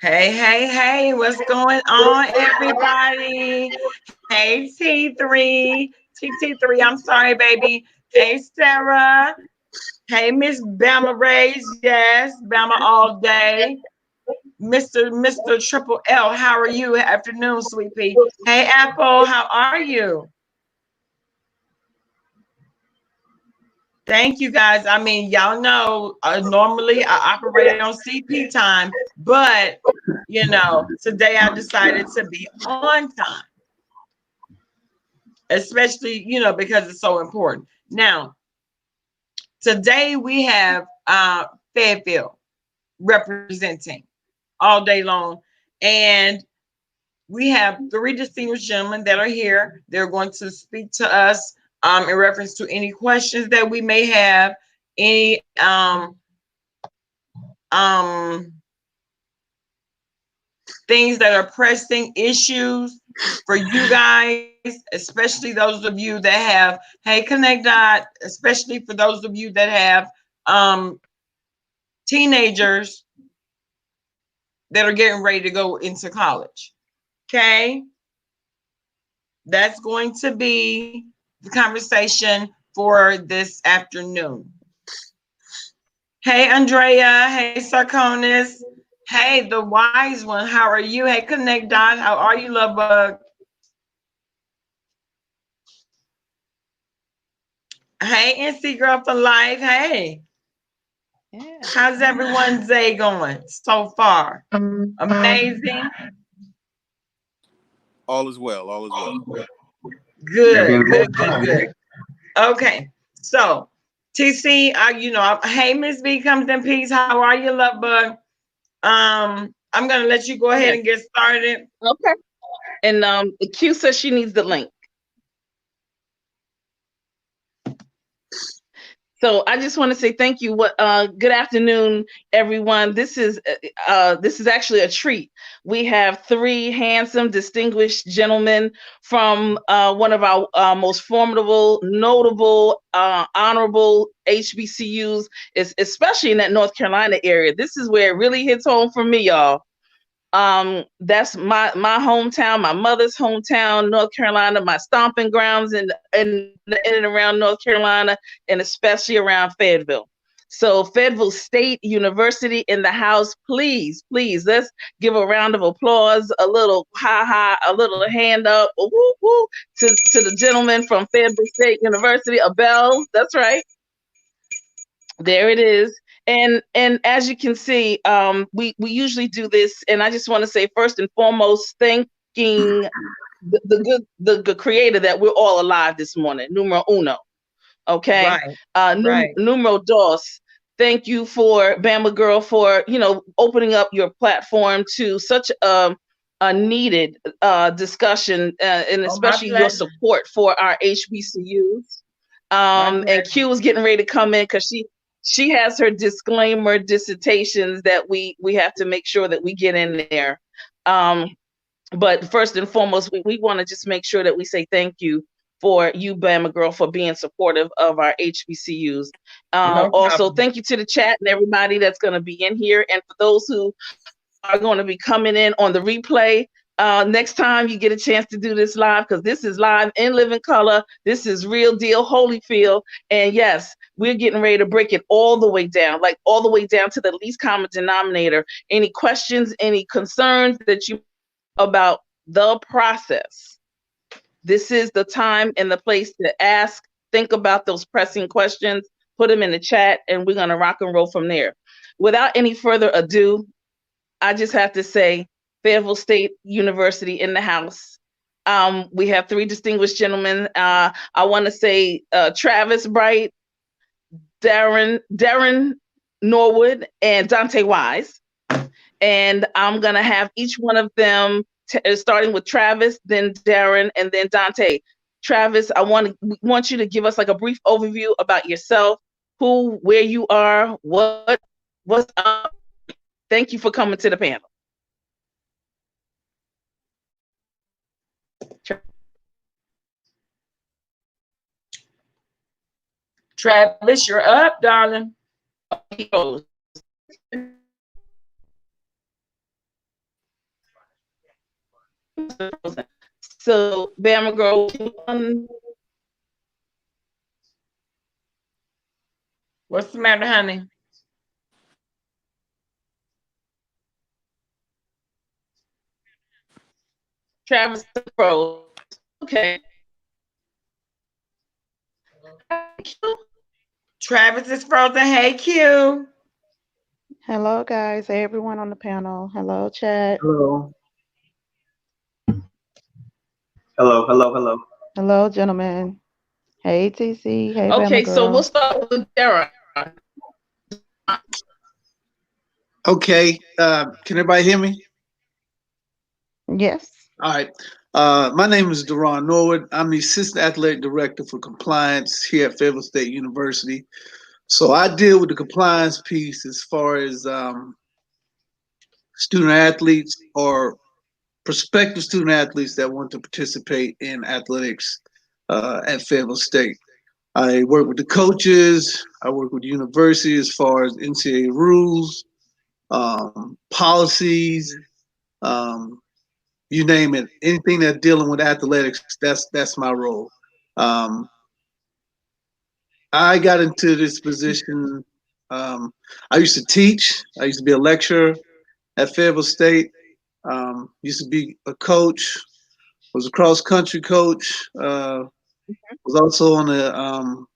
Hey, hey, hey, what's going on, everybody? Hey, T3, TT3, I'm sorry, baby. Hey, Sarah. Hey, Miss Bama Rays. Yes, Bama all day. Mr. Triple L, how are you? Afternoon, sweet pea. Hey, Apple, how are you? Thank you, guys. I mean, y'all know normally I operate on CP time, but today I decided to be on time, especially because it's so important. Now, today we have Fayetteville representing all day long, and we have three distinguished gentlemen that are here. They're going to speak to us in reference to any questions that we may have, any um things that are pressing issues for you guys, especially those of you that have, hey, Connect Dot, especially for those of you that have teenagers that are getting ready to go into college. Okay. That's going to be the conversation for this afternoon. Hey, Andrea. Hey, Sarkonis. Hey, the wise one. How are you? Hey, Connect Dot. How are you, love bug? Hey, NC Girl for Life. Hey. Yeah. How's everyone's day going so far? Amazing. All is well. All is well. Good. Okay. So, TC, hey, Miss B comes in peace. How are you, love bug? I'm gonna let you go ahead and get started. Okay. And Q says she needs the link. So I just want to say thank you. Good afternoon, everyone. This is actually a treat. We have three handsome, distinguished gentlemen from one of our most formidable, notable, honorable HBCUs, especially in that North Carolina area. This is where it really hits home for me, y'all. That's my hometown, my mother's hometown, North Carolina, my stomping grounds in and around North Carolina, and especially around Fayetteville. So Fayetteville State University in the house, please, let's give a round of applause, a little ha, a little hand up, woo, woo, to the gentleman from Fayetteville State University, a bell. That's right. There it is. And as you can see, we usually do this, and I just want to say first and foremost, thanking the good creator that we're all alive this morning, numero uno. Okay, right. Numero dos. Thank you for Bama Girl for opening up your platform to such a needed discussion, and especially your support for our HBCUs. And Q is getting ready to come in because she has her disclaimer dissertations that we have to make sure that we get in there. But first and foremost, we want to just make sure that we say thank you for you, Bama Girl, for being supportive of our HBCUs. Also, thank you to the chat and everybody that's going to be in here. And for those who are going to be coming in on the replay, next time you get a chance to do this live, because this is live in living color. This is real deal, Holyfield. And yes, we're getting ready to break it all the way down, like all the way down to the least common denominator. Any questions, any concerns that you about the process, this is the time and the place to ask. Think about those pressing questions, put them in the chat, and we're going to rock and roll from there. Without any further ado, I just have to say, Fayetteville State University in the house. We have three distinguished gentlemen. I want to say Travis Bright, Darren Norwood, and Dante Wise. And I'm going to have each one of them, starting with Travis, then Darren, and then Dante. Travis, I want you to give us like a brief overview about yourself, where you are, what's up. Thank you for coming to the panel. Travis, you're up, darling. So, Bama girl, what's the matter, honey? Travis Pro. Okay. Travis is frozen. Hey, Q. Hello, guys. Hey, everyone on the panel. Hello, chat. Hello. Hello. Hello, gentlemen. Hey, TC. Hey, Okay, Bama so we'll girl. start with Dara. Okay. Can everybody hear me? Yes. All right. My name is Deron Norwood. I'm the Assistant Athletic Director for Compliance here at Fayetteville State University. So I deal with the compliance piece as far as student athletes or prospective student athletes that want to participate in athletics at Fayetteville State. I work with the coaches. I work with the university as far as NCAA rules, policies, um, you name it. Anything that's dealing with athletics, that's my role. Um, I got into this position. I used to teach. I used to be a lecturer at Fayetteville State. Used to be a coach. Was a cross country coach. Was also on the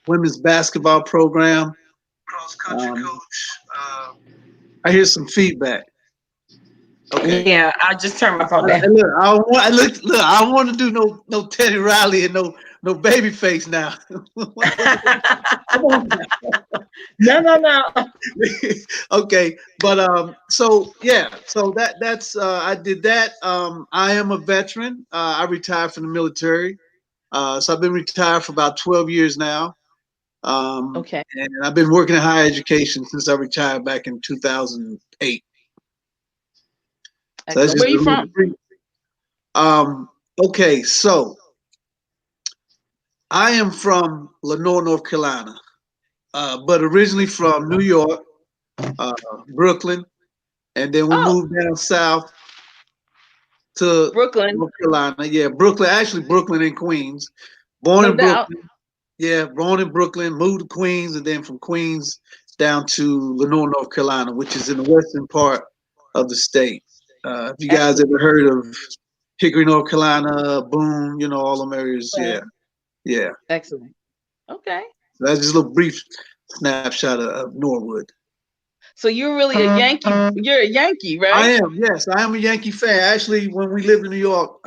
women's basketball program. Cross country coach. I hear some feedback. Okay. Yeah, I just turned my phone down. Look, I don't want to do no Teddy Riley and no baby face now. No. Okay, but so yeah, so that's I did that. I am a veteran. I retired from the military. So I've been retired for about 12 years now. Okay. And I've been working in higher education since I retired back in 2008. So that's Excellent. just Where a you little from? brief. Okay, so I am from Lenore, North Carolina, but originally from New York, uh, Brooklyn, and then we Oh, moved down south to Brooklyn, North Carolina. Yeah, Brooklyn, actually Brooklyn and Queens. Born no in doubt. Brooklyn. Yeah, born in Brooklyn, moved to Queens, and then from Queens down to Lenore, North Carolina, which is in the western part of the state. If you guys Excellent. ever heard of Hickory, North Carolina, Boone, all them areas, yeah. Excellent. Okay. So that's just a little brief snapshot of Norwood. So you're really a Yankee. You're a Yankee, I right? am, yes, I am a Yankee fan. Actually, when we lived in New York,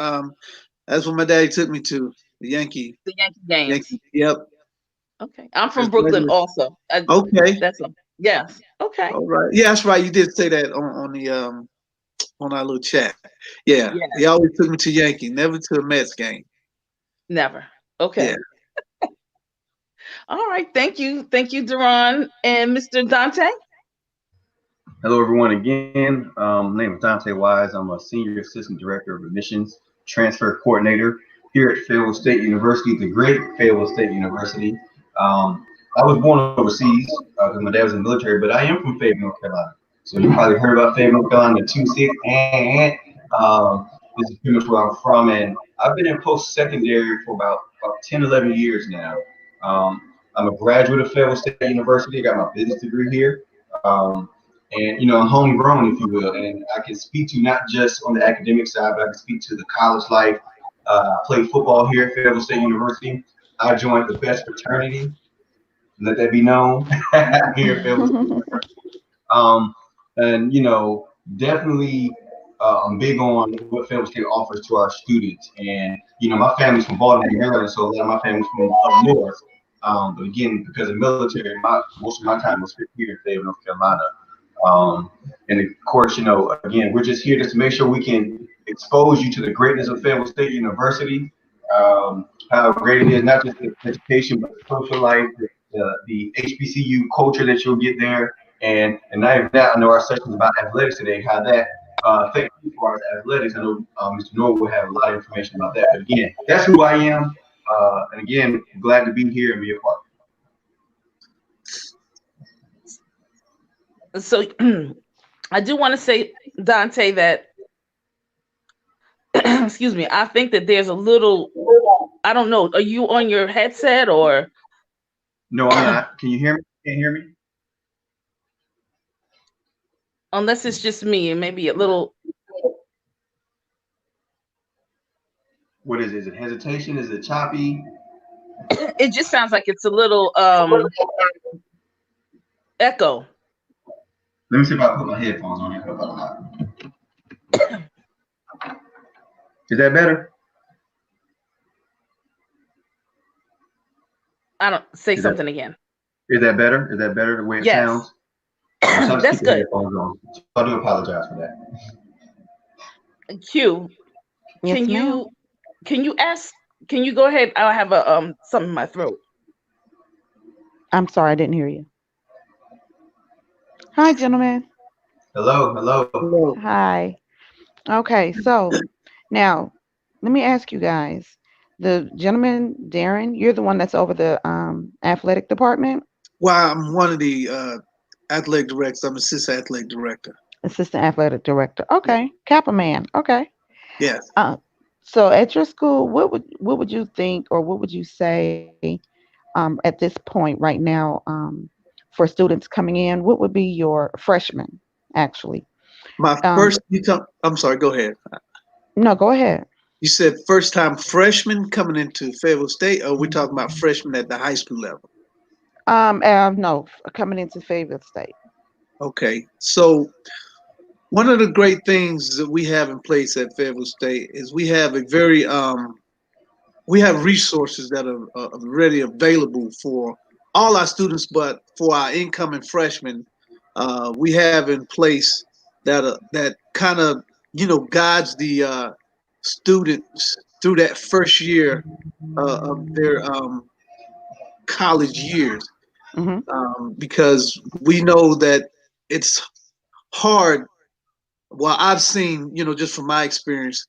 that's when my daddy took me to the Yankee. The Yankee games. Yep. Okay. I'm from That's Brooklyn right. also. Okay. That's a yes. Okay. All right. Yeah, that's right. You did say that on the on our little chat. Yeah. Yeah. He always took me to Yankee, never to a Mets game. Never. Yeah. Okay. All right. Thank you. Thank you, Deron and Mr. Dante. Hello, everyone. Again, my name is Dante Wise. I'm a Senior Assistant Director of Admissions Transfer Coordinator here at Fayetteville State University, the great Fayetteville State University. I was born overseas because my dad was in the military, but I am from Fayetteville, North Carolina. So you probably heard about Fayetteville, North Carolina, 2-6, and this is pretty much where I'm from. And I've been in post-secondary for about 10, 11 years now. I'm a graduate of Fayetteville State University. I got my business degree here. And I'm homegrown, if you will, and I can speak to not just on the academic side, but I can speak to the college life. I played football here at Fayetteville State University. I joined the best fraternity. Let that be known here at Fayetteville State University. And definitely, I'm big on what Fayetteville State offers to our students. And my family's from Baltimore, Maryland, so a lot of my family's from up north. But again, because of military, most of my time was spent here in Fayetteville, North Carolina. And of course, again, we're just here just to make sure we can expose you to the greatness of Fayetteville State University, how great it is, not just the education, but the social life, the HBCU culture that you'll get there. And not even that, I know our session is about athletics today, how that affects you for our athletics. I know Mr. Norwood will have a lot of information about that. But again, that's who I am. And again, glad to be here and be a part. So I do want to say, Dante, that excuse me, I think that there's a little, I don't know, are you on your headset or? No, I'm not. Can you hear me? Can't hear me? Unless it's just me, and maybe a little. What is it? Is it hesitation? Is it choppy? It just sounds like it's a little echo. Let me see if I put my headphones on here. Is that better? I don't say Is something again. Is that better? Is that better the way it Yes. sounds? I'm trying to That's keep the good. headphones on. So I do apologize for that. Q, Yes, ma'am. can you go ahead? I have a something in my throat. I'm sorry, I didn't hear you. Hi, gentlemen. Hello, hello. Hello. Hi. Okay, so now let me ask you guys. The gentleman, Darren, you're the one that's over the athletic department, Well, I'm one of the athletic directors. I'm assistant athletic director. assistant athletic director. Okay, Kappa man. Okay. Yes. So at your school, what would you think, or what would you say at this point right now, for students coming in? What would be your freshman, actually? My Um, first, I'm sorry, go ahead. no, go ahead. You said first time freshman coming into Fayetteville State, or we're talking about freshmen at the high school level? No, coming into Fayetteville State. Okay. So one of the great things that we have in place at Fayetteville State is we have a very we have resources that are already available for all our students, but for our incoming freshmen, we have in place that kind of guides the students through that first year of their college years, Hmm. because we know that it's hard. Well, I've seen, just from my experience,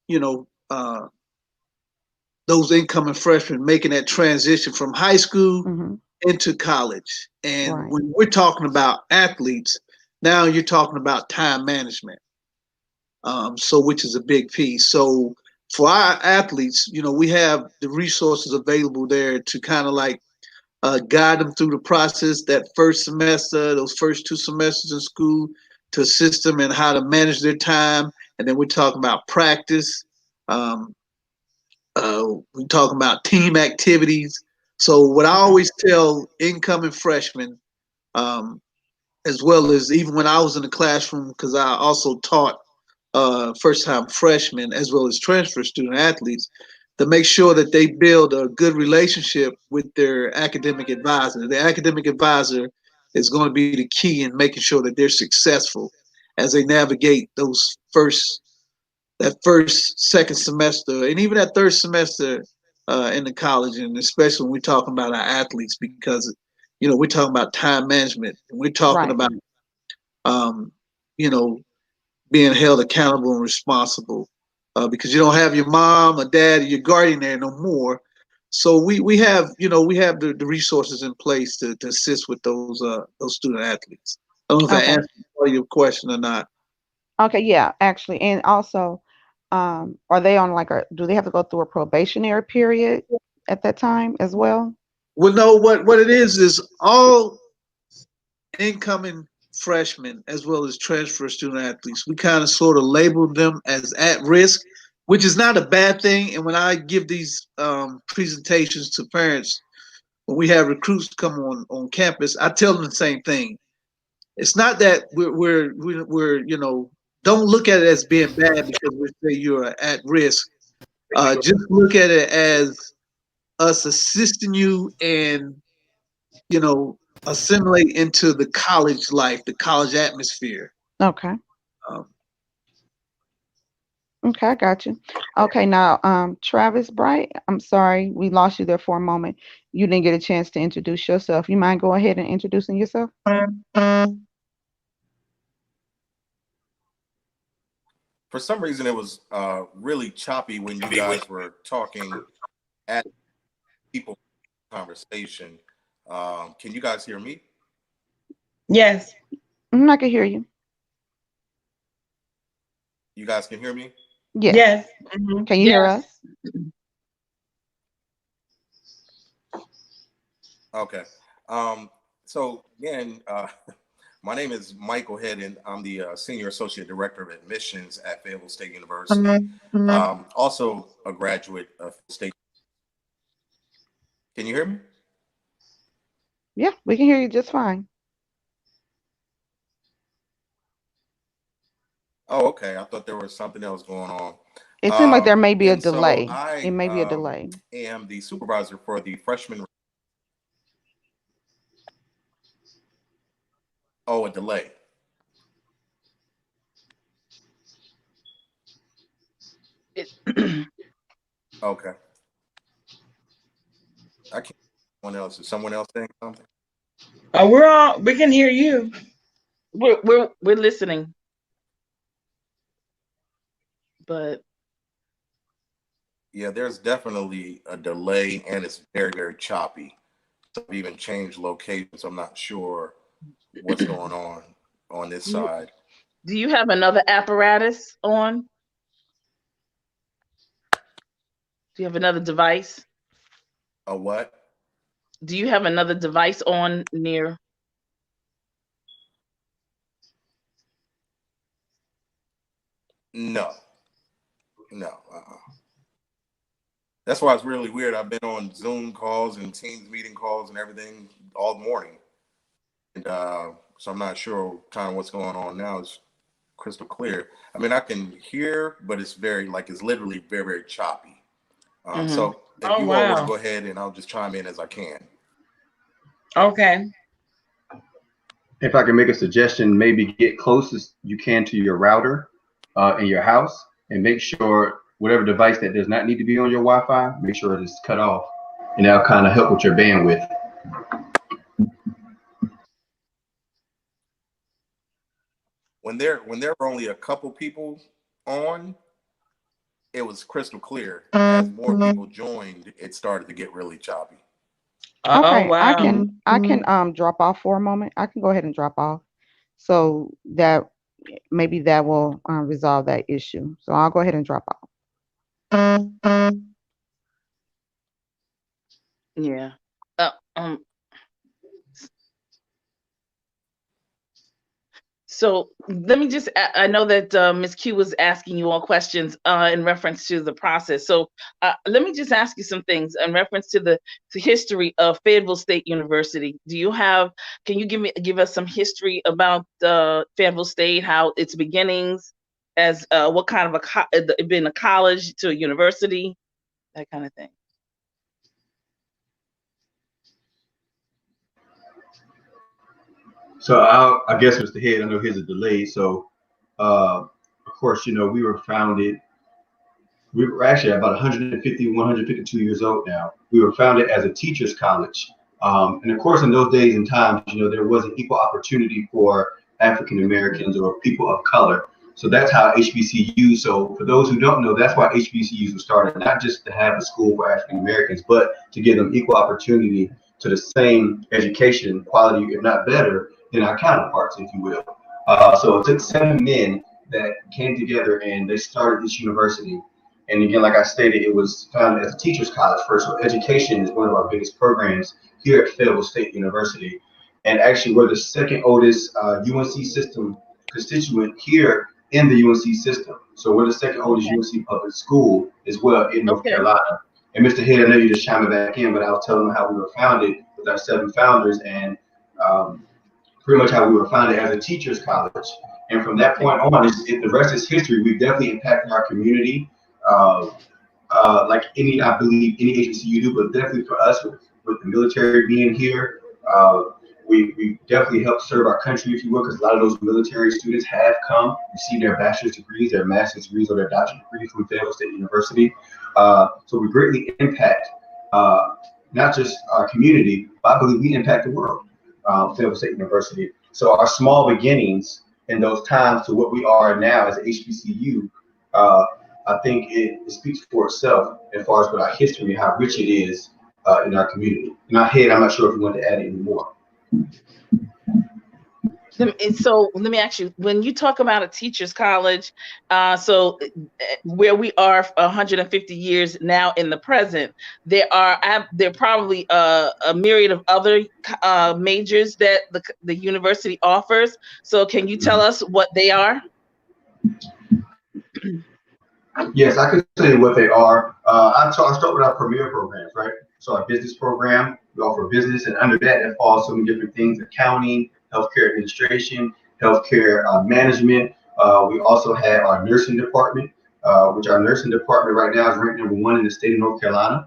you know, uh, those incoming freshmen making that transition from high school Hmm. into college. And Right. when we're talking about athletes, now you're talking about time management. So which is a big piece. So for our athletes, we have the resources available there to kind of like guide them through the process, that first semester, those first 2 semesters in school, to assist them in how to manage their time. And then we're talking about practice. Um, we're talking about team activities. So what I Okay. always tell incoming freshmen, um, as well as even when I was in the classroom, because I also taught first time freshmen as well as transfer student athletes, to make sure that they build a good relationship with their academic advisor. The academic advisor is going to be the key in making sure that they're successful as they navigate that first, second semester, and even that third semester in the college, and especially when we're talking about our athletes, because we're talking about time management, and we're talking Right. about um, you know being held accountable and responsible, because you don't have your mom or dad or your guardian there no more. So we have we have the resources in place to assist with those student athletes. I don't know if I Okay. answered all your question or not. Okay. Yeah, actually, and also, are they on like a? Do they have to go through a probationary period at that time as well? Well, no, what it is all incoming freshmen as well as transfer student athletes, we kind of sort of label them as at risk, which is not a bad thing. And when I give these presentations to parents, when we have recruits come on campus, I tell them the same thing. It's not that we're don't look at it as being bad because we say you're at risk. Just look at it as us assisting you and you know assimilate into the college life, the college atmosphere. Okay. Um, Okay, I got you. Okay, now, Travis Bright, I'm sorry, we lost you there for a moment. You didn't get a chance to introduce yourself. You mind go ahead and introducing yourself? For some reason, it was really choppy when you guys were talking at people conversation. Can you guys hear me? Yes. I can hear you. You guys can hear me? Yes. Yes. Can you hear Yes. us? Okay. So again, my name is Michael Head, and I'm the Senior Associate Director of Admissions at Fayetteville State University. Also a graduate of State. Can you hear me? Yeah, we can hear you just fine. Oh, okay. I thought there was something else going on. It seemed like there may be a And so delay. It I may be a delay. am the supervisor for the freshman. Oh, a delay. Okay. I can't. Someone else. Is someone else saying something? We can hear you. we're listening, but Yeah, there's definitely a delay, and it's very, very choppy. So I've even changed locations. I'm not sure what's going on this side. do you have another apparatus on? Do you have another device? A what? Do you have another device on near? No, no. That's why it's really weird. I've been on Zoom calls and Teams meeting calls and everything all morning, and so I'm not sure kind of what's going on now. It's crystal clear. I mean, I can hear, but it's very it's literally very, very choppy. So if Oh, you all want to wow. go ahead, and I'll just chime in as I can. Okay. If I can make a suggestion, maybe get closest you can to your router in your house, and make sure whatever device that does not need to be on your Wi-Fi, make sure it is cut off, and that'll kind of help with your bandwidth. When there were only a couple people on, it was crystal clear. As more people joined, it started to get really choppy. Oh, Okay, I wow. can I can drop off for a moment. I can go ahead and drop off, so that maybe that will resolve that issue. So I'll go ahead and drop off. Yeah. Uh, um. So let me just, I know that Ms. Q was asking you all questions in reference to the process. So let me just ask you some things in reference to the history of Fayetteville State University. Can you give us some history about Fayetteville State, how its beginnings, as what kind of it been a college to a university, that kind of thing. So I guess Mr. Head, I know here's a delay. So of course, we were founded. We were actually about 150, 152 years old now. We were founded as a teachers college. And of course, in those days and times, there wasn't equal opportunity for African Americans or people of color. So that's how HBCU. So for those who don't know, that's why HBCUs were started, not just to have a school for African Americans, but to give them equal opportunity to the same education quality, if not better, than our counterparts, if you will. So it took 7 men that came together and they started this university. And again, like I stated, it was founded as a teachers college first. So education is one of our biggest programs here at Fayetteville State University. And actually, we're the second oldest UNC system constituent here in the UNC system. So we're the second oldest UNC public school as well in North Carolina. And Mr. Head, I know you just chiming back in, but I was telling them how we were founded with our 7 founders, and pretty much how we were founded as a teachers college. And from that point on, the rest is history. We've definitely impacted our community, like I believe any agency you do, but definitely for us with the military being here, we definitely help serve our country, if you will, because a lot of those military students have come, receive their bachelor's degrees, their master's degrees, or their doctorate degrees from Fayetteville State University. So we greatly impact not just our community, but I believe we impact the world. Fayetteville State University. So our small beginnings in those times to what we are now as an HBCU, I think it speaks for itself as far as what our history, how rich it is in our community. In our head, I'm not sure if you want to add any more. So let me ask you, when you talk about a teacher's college, where we are 150 years now in the present, there probably a myriad of other majors that the university offers. So can you tell us what they are? Yes, I can tell you what they are. I'll start with our premier programs, right? So our business program, we offer business, and under that, it falls so many different things: accounting, healthcare administration, healthcare management. We also have our nursing department, which our nursing department right now is ranked #1 in the state of North Carolina,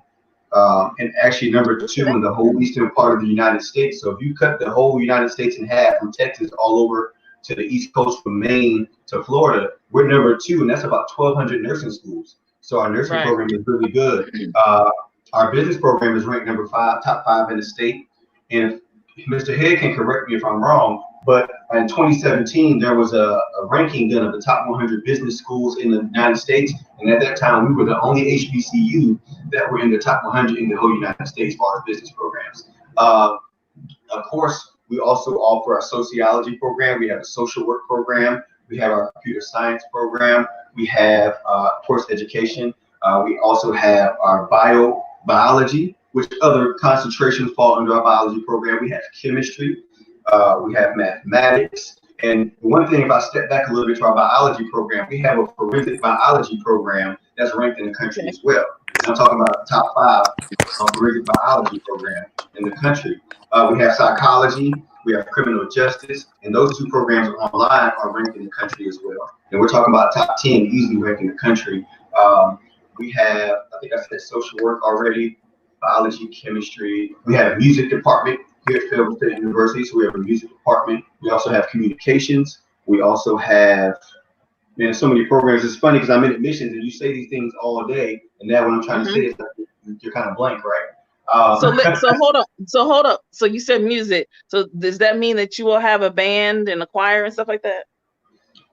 and actually #2 in the whole eastern part of the United States. So if you cut the whole United States in half, from Texas all over to the East Coast, from Maine to Florida, we're #2, and that's about 1,200 nursing schools. So our nursing program is really good. Our business program is ranked #5, top 5 in the state. And Mr. Head can correct me if I'm wrong, but in 2017, there was a ranking done of the top 100 business schools in the United States. And at that time, we were the only HBCU that were in the top 100 in the whole United States as far as business programs. Of course, we also offer a sociology program. We have a social work program. We have our computer science program. We have, of course, education. We also have our biology, which other concentrations fall under our biology program. We have chemistry. We have mathematics. And one thing, if I step back a little bit to our biology program, we have a forensic biology program that's ranked in the country as well. And I'm talking about the top 5 forensic biology program in the country. We have psychology, we have criminal justice, and those 2 programs online are ranked in the country as well. And we're talking about top 10 easily ranked in the country. We have, I think I said social work already, biology, chemistry. We have a music department here at Fayetteville State University, so we have a music department. We also have communications. We also have, man, so many programs. It's funny because I'm in admissions and you say these things all day, and now what I'm trying to say is that you're kind of blank, right? So hold up. So you said music. So does that mean that you will have a band and a choir and stuff like that?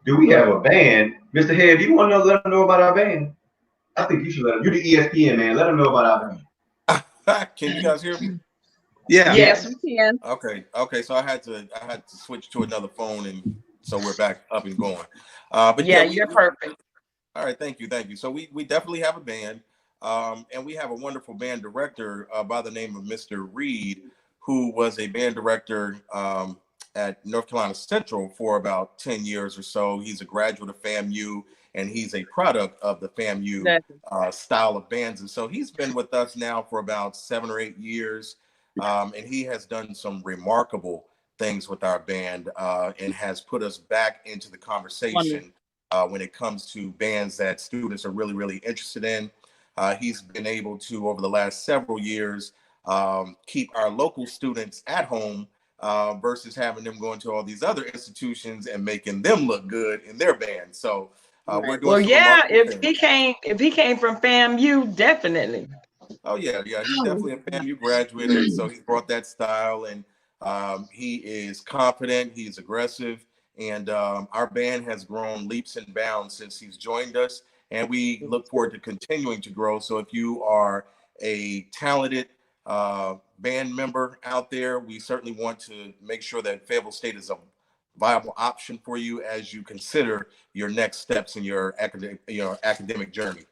Do we have a band? Mr. Head, do you want to let them know about our band? I think you should let them. You're the ESPN man. Let them know about our band. Can you guys hear me? Yeah. Yes, we can. Okay. So I had to switch to another phone, and so we're back up and going. But yeah, you're perfect. All right, thank you. So we definitely have a band, and we have a wonderful band director by the name of Mr. Reed, who was a band director at North Carolina Central for about 10 years or so. He's a graduate of FAMU, and he's a product of the FAMU style of bands. And so he's been with us now for about 7 or 8 years, and he has done some remarkable things with our band and has put us back into the conversation when it comes to bands that students are really, really interested in. He's been able to, over the last several years, keep our local students at home versus having them going to all these other institutions and making them look good in their band. So we're doing. Well, yeah, if he came from FAMU, definitely. Oh yeah, he's definitely a FAMU graduate, and so he brought that style, and he is confident, he's aggressive, and our band has grown leaps and bounds since he's joined us, and we look forward to continuing to grow. So if you are a talented band member out there, we certainly want to make sure that Fayetteville State is a viable option for you as you consider your next steps in your academic journey.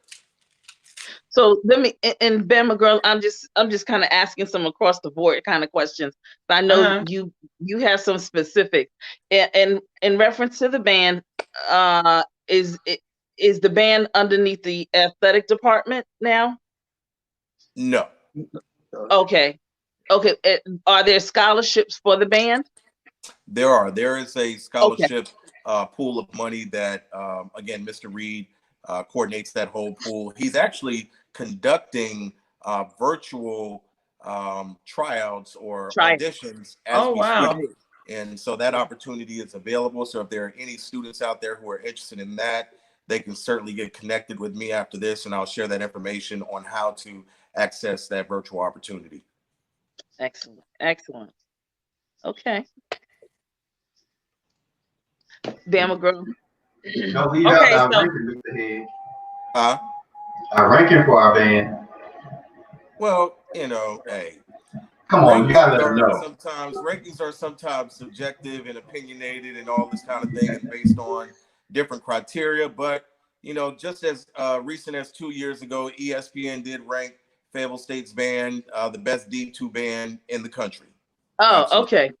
So let me, and Bama girl, I'm just kind of asking some across the board kind of questions. But I know you have some specific, and in reference to the band, is the band underneath the athletic department now? No. Okay. Are there scholarships for the band? There are. There is a scholarship pool of money that, again, Mr. Reed coordinates that whole pool. He's actually conducting virtual tryouts or auditions as we speak. And so that opportunity is available. So if there are any students out there who are interested in that, they can certainly get connected with me after this, and I'll share that information on how to access that virtual opportunity. Excellent. Okay. Bama girl. No, we have our ranking, Mr. Head. Our ranking for our band. Well, hey, Come on, you gotta let them know. Rankings are sometimes subjective and opinionated and all this kind of thing, and based on different criteria. But you know, just as recent as 2 years ago, ESPN did rank Fayetteville State's band the best D2 band in the country. Oh, Absolutely. okay.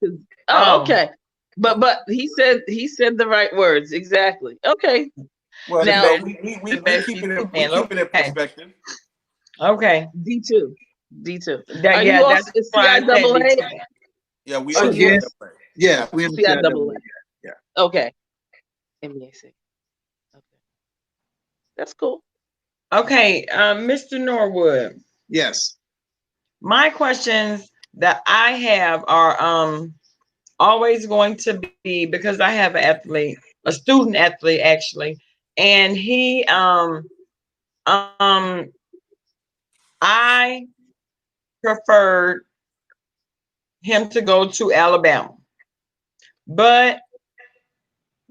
Okay. But he said the right words exactly. Okay. Well, Now, you know, we keep it in perspective. Okay. D2. Are you Yeah, all that's why I said CIAA? Yeah, we Or are. you Yes. Yeah, we understand that. CIAA? Yeah. Okay. MBAC. Okay. That's cool. Okay, Mr. Norwood. Yes. My questions that I have are always going to be, because I have an athlete, a student athlete actually, and he I preferred him to go to Alabama, but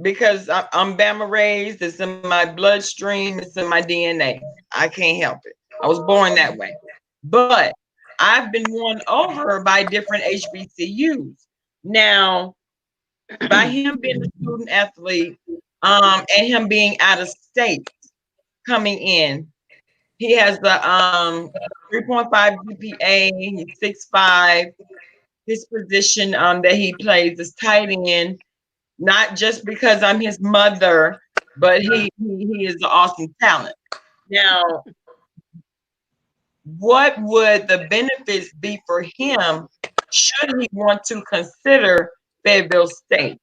because I'm Bama raised, it's in my bloodstream, it's in my DNA. I can't help it. I was born that way. But I've been won over by different HBCUs. Now, by him being a student athlete, and him being out of state coming in, he has the 3.5 GPA, he's 6'5". His position that he plays is tight end, not just because I'm his mother, but he is an awesome talent. Now, what would the benefits be for him should he want to consider Fayetteville State?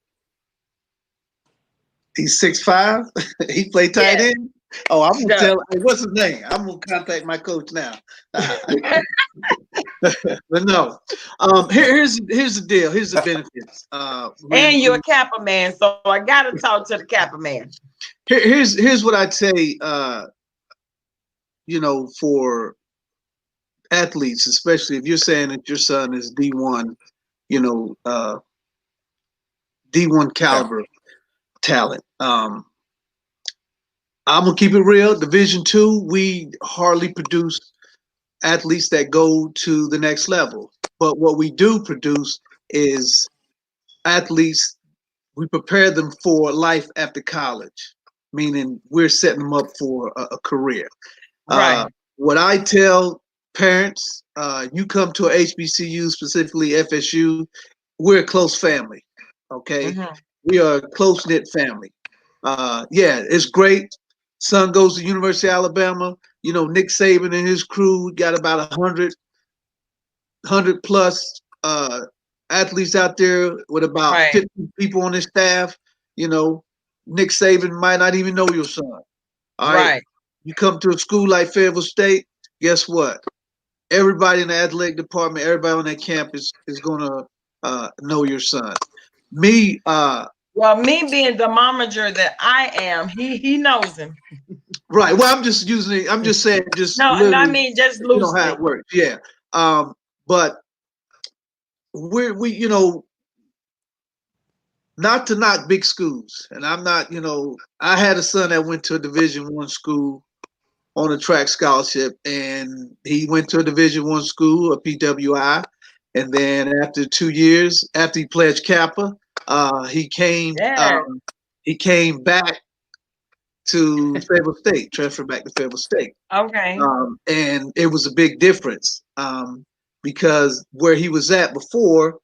He's 6'5". He played tight Yes. end. Oh, I'm gonna No. tell. Hey, what's his name? I'm gonna contact my coach now. But no, here's the deal. Here's the benefits. And you're a Kappa man, so I gotta talk to the Kappa man. Here's what I'd say. You know, for athletes, especially if you're saying that your son is D1, you know, D1 caliber talent. I'm gonna keep it real. Division II, we hardly produce athletes that go to the next level. But what we do produce is athletes, we prepare them for life after college, meaning we're setting them up for a career. Right. What I tell parents, you come to a HBCU, specifically FSU, we're a close family, okay? Mm-hmm. We are a close-knit family. Yeah, it's great. Son goes to University of Alabama. You know, Nick Saban and his crew got about 100 plus athletes out there with about 50 people on his staff. You know, Nick Saban might not even know your son. All right. You come to a school like Fayetteville State, guess what? Everybody in the athletic department, everybody on that campus is gonna know your son. Me, well, me being the momager that I am, he knows him. Right. Well, I'm just saying, just no, I mean just loosely. You know how it works. Yeah. But we you know, not to knock big schools, and I'm not, you know, I had a son that went to a Division I school on a track scholarship, and he went to a Division I school, a PWI, and then after 2 years, after he pledged Kappa, he came back to Fayetteville State, transferred back to Fayetteville State. Okay. And it was a big difference because where he was at before,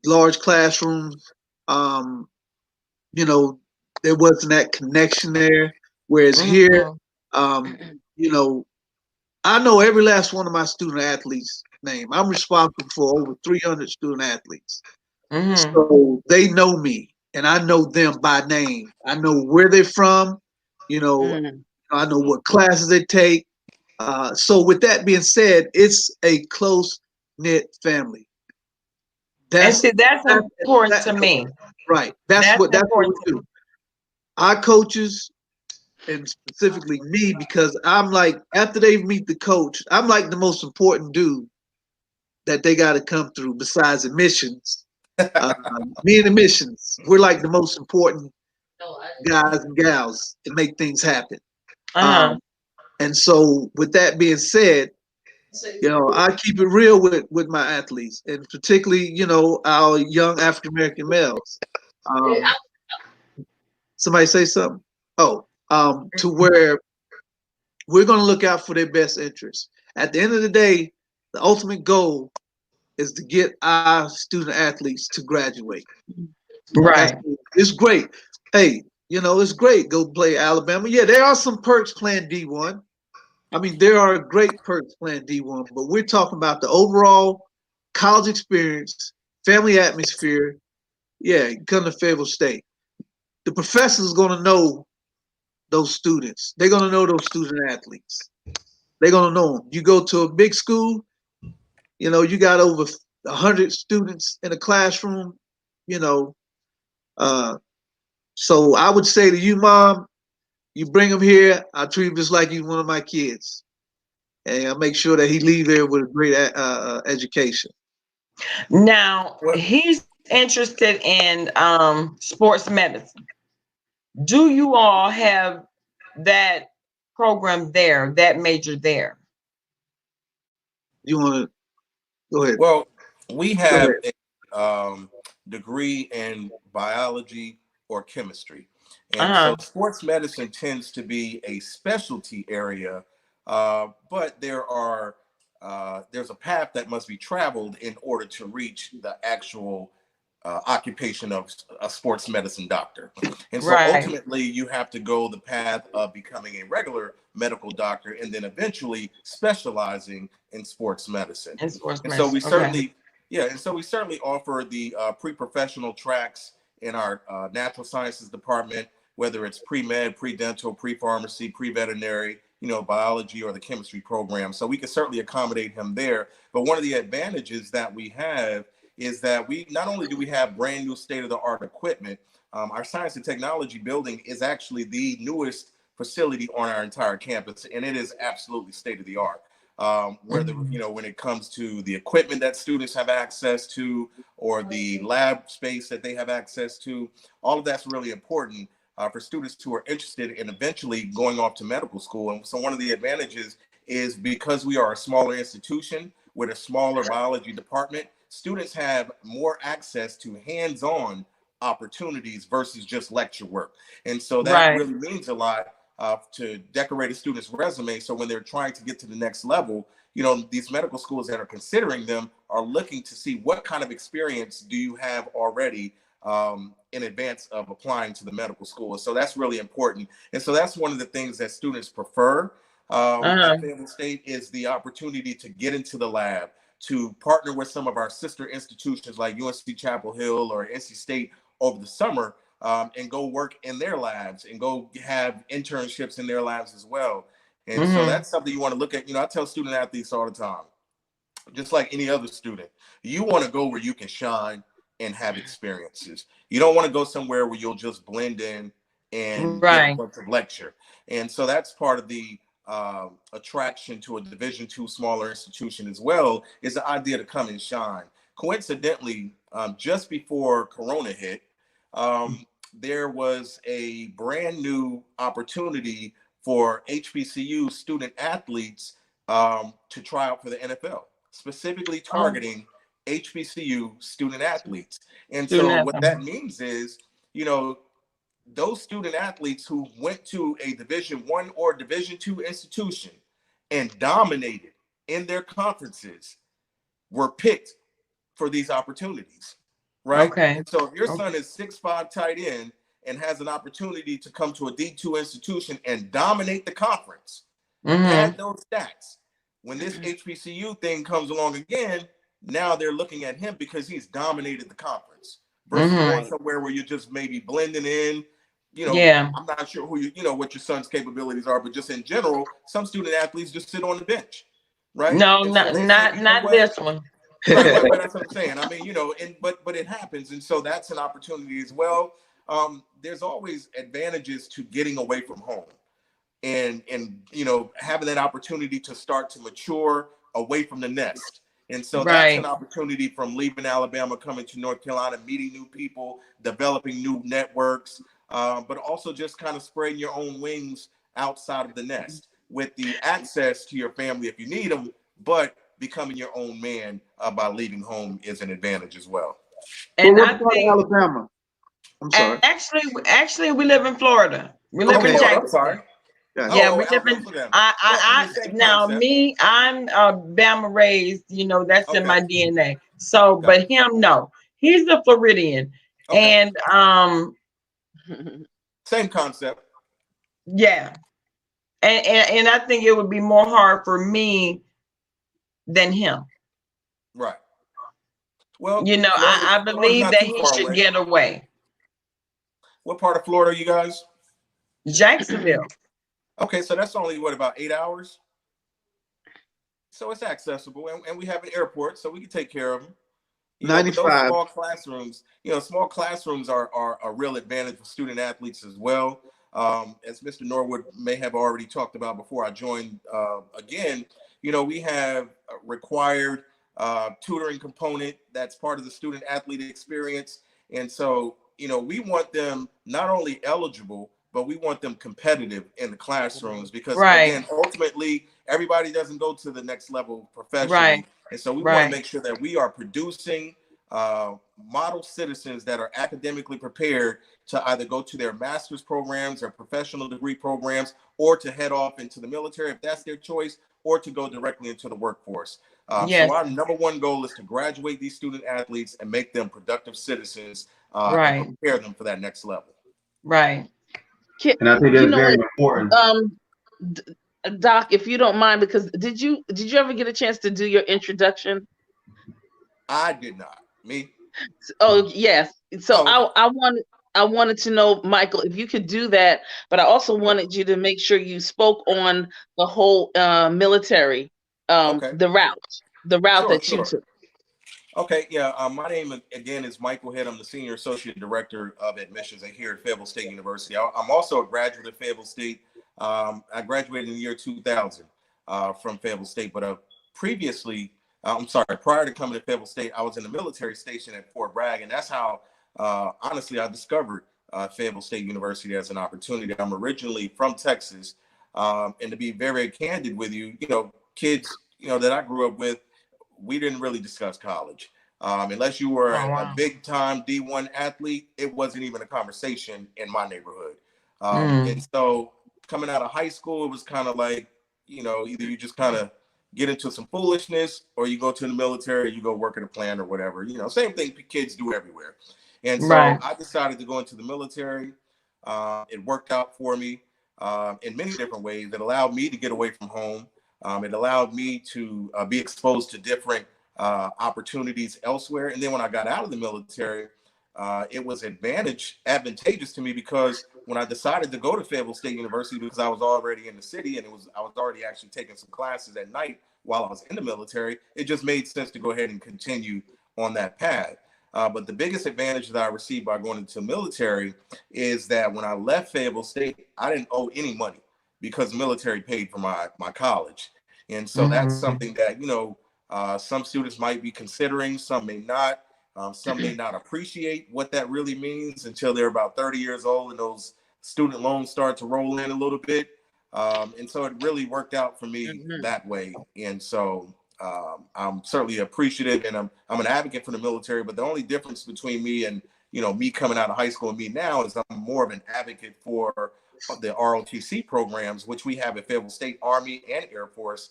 large classrooms, you know, there wasn't that connection there. Whereas here, you know, I know every last one of my student athletes' name. I'm responsible for over 300 student athletes. So they know me and I know them by name. I know where they're from, you know, I know what classes they take. So with that being said, it's a close-knit family. That's important to me. Right. That's what we do. Our coaches, and specifically me, because I'm like, after they meet the coach, I'm like the most important dude that they got to come through besides admissions. Me and admissions, we're like the most important guys and gals to make things happen. And so with that being said, I keep it real with my athletes, and particularly, our young African American males. Um, Somebody say something? Oh, to where we're going to look out for their best interests. At the end of the day, the ultimate goal is to get our student athletes to graduate. Right. It's great. Hey, it's great. Go play Alabama. Yeah, there are some perks playing D1. I mean, there are great perks playing D1, but we're talking about the overall college experience, family atmosphere. Yeah, you come to Fayetteville State. The professors are going to know those students. They're going to know those student athletes. They're going to know them. You go to a big school, you got over 100 students in a classroom, you know. So I would say to you, Mom, you bring him here, I treat him just like he's one of my kids. And I make sure that he leave there with a great education. Now he's interested in sports medicine. Do you all have that program there, that major there? You want to go ahead? Well, we Go have ahead. a degree in biology or chemistry. And so Uh-huh. sports medicine tends to be a specialty area, but there's a path that must be traveled in order to reach the actual occupation of a sports medicine doctor. And so Right. ultimately, you have to go the path of becoming a regular medical doctor and then eventually specializing in sports medicine. In sports And so we medicine. Okay. certainly, yeah, and so we certainly offer the pre-professional tracks in our natural sciences department, whether it's pre-med, pre-dental, pre-pharmacy, pre-veterinary, biology or the chemistry program. So we can certainly accommodate him there. But one of the advantages that we have is that we not only do we have brand new state-of-the-art equipment, our science and technology building is actually the newest facility on our entire campus, and it is absolutely state-of-the-art. Whether when it comes to the equipment that students have access to or the lab space that they have access to, all of that's really important for students who are interested in eventually going off to medical school. And so one of the advantages is because we are a smaller institution with a smaller biology department, students have more access to hands-on opportunities versus just lecture work. And so that Right. really means a lot to decorate a student's resume. So when they're trying to get to the next level, these medical schools that are considering them are looking to see what kind of experience do you have already in advance of applying to the medical school. So that's really important. And so that's one of the things that students prefer Uh-huh. at Fayetteville State is the opportunity to get into the lab, to partner with some of our sister institutions like UNC Chapel Hill or NC State over the summer and go work in their labs and go have internships in their labs as well. And so Mm-hmm. that's something you want to look at. I tell student athletes all the time, just like any other student, you want to go where you can shine and have experiences. You don't want to go somewhere where you'll just blend in and give a Right. bunch of lecture. And so that's part of the attraction to a Division II smaller institution as well, is the idea to come and shine. Coincidentally, just before Corona hit, there was a brand new opportunity for HBCU student athletes to try out for the NFL, specifically Oh, targeting HBCU student athletes. And student so what that athlete. means is, those student athletes who went to a Division I or Division II institution and dominated in their conferences were picked for these opportunities, right? Okay. And so if your Okay. son is 6'5" tight end and has an opportunity to come to a D2 institution and dominate the conference, Mm-hmm. pad those stats. When this HBCU thing comes along again, now they're looking at him because he's dominated the conference versus going Mm-hmm. somewhere where you're just maybe blending in. Yeah. I'm not sure what your son's capabilities are, but just in general, some student athletes just sit on the bench, right? No, And so not they say, not not this one. right, that's what I'm saying. I mean, but it happens, and so that's an opportunity as well. There's always advantages to getting away from home and having that opportunity to start to mature away from the nest. And so that's an Right. opportunity from leaving Alabama, coming to North Carolina, meeting new people, developing new networks, but also just kind of spreading your own wings outside of the nest with the access to your family if you need them, but becoming your own man by leaving home is an advantage as well. And what I part of think Alabama? I'm sorry. actually we live in Florida. We live Oh, in Okay. Florida. I'm Jacksonville. sorry. Gotcha. Yeah, Oh, we live in. Alabama. Well, I mean, I same now concept. me, I'm Bama raised. You know, that's in Okay. my DNA. So, Got but him, no, he's a Floridian, Okay. and Same concept. yeah, and I think it would be more hard for me than him. Right. Well, You know, I Florida's believe not that too he far should away. get away. What part of Florida are you guys? Jacksonville. Okay, so that's only what, about 8 hours? So it's accessible, and we have an airport, so we can take care of them. But those 95. small classrooms, small classrooms are a real advantage for student athletes as well. As Mr. Norwood may have already talked about before I joined, again, we have a required tutoring component that's part of the student athlete experience. And so, we want them not only eligible, but we want them competitive in the classrooms because, Right. again, ultimately, everybody doesn't go to the next level Right. professionally. And so we want to Right. make sure that we are producing model citizens that are academically prepared to either go to their master's programs or professional degree programs, or to head off into the military if that's their choice, or to go directly into the workforce. Yes. So our number one goal is to graduate these student athletes and make them productive citizens Right. and prepare them for that next level. Right. And I think You that's know very what, important. D- Doc, if you don't mind, because did you ever get a chance to do your introduction? I did not. Me? Oh yes. So Oh, okay. I wanted to know, Michael, if you could do that, but I also Sure. wanted you to make sure you spoke on the whole military, Okay. the route Sure, that you sure. took. Okay, yeah. My name again is Michael Head. I'm the Senior Associate Director of Admissions here at Fayetteville State University. I'm also a graduate of Fayetteville State. I graduated in the year 2000 from Fayetteville State, but previously, I'm sorry, prior to coming to Fayetteville State, I was in the military station at Fort Bragg, and that's how, honestly, I discovered Fayetteville State University as an opportunity. I'm originally from Texas, and to be very candid with you, kids, that I grew up with, we didn't really discuss college. Unless you were Oh, a wow. big time D1 athlete, it wasn't even a conversation in my neighborhood. And so coming out of high school, it was kind of like, either you just kind of get into some foolishness or you go to the military, you go work at a plant or whatever, same thing kids do everywhere. And so Right. I decided to go into the military. It worked out for me in many different ways. It allowed me to get away from home. It allowed me to be exposed to different opportunities elsewhere. And then when I got out of the military, it was advantageous to me because when I decided to go to Fayetteville State University, because I was already in the city and I was already actually taking some classes at night while I was in the military, it just made sense to go ahead and continue on that path. But the biggest advantage that I received by going into the military is that when I left Fayetteville State, I didn't owe any money because the military paid for my college. And so that's something that, some students might be considering, some may not. Some may not appreciate what that really means until they're about 30 years old and those student loans start to roll in a little bit. And so it really worked out for me that way. And so I'm certainly appreciative, and I'm an advocate for the military. But the only difference between me and me coming out of high school and me now is I'm more of an advocate for the ROTC programs, which we have at Fayetteville State Army and Air Force.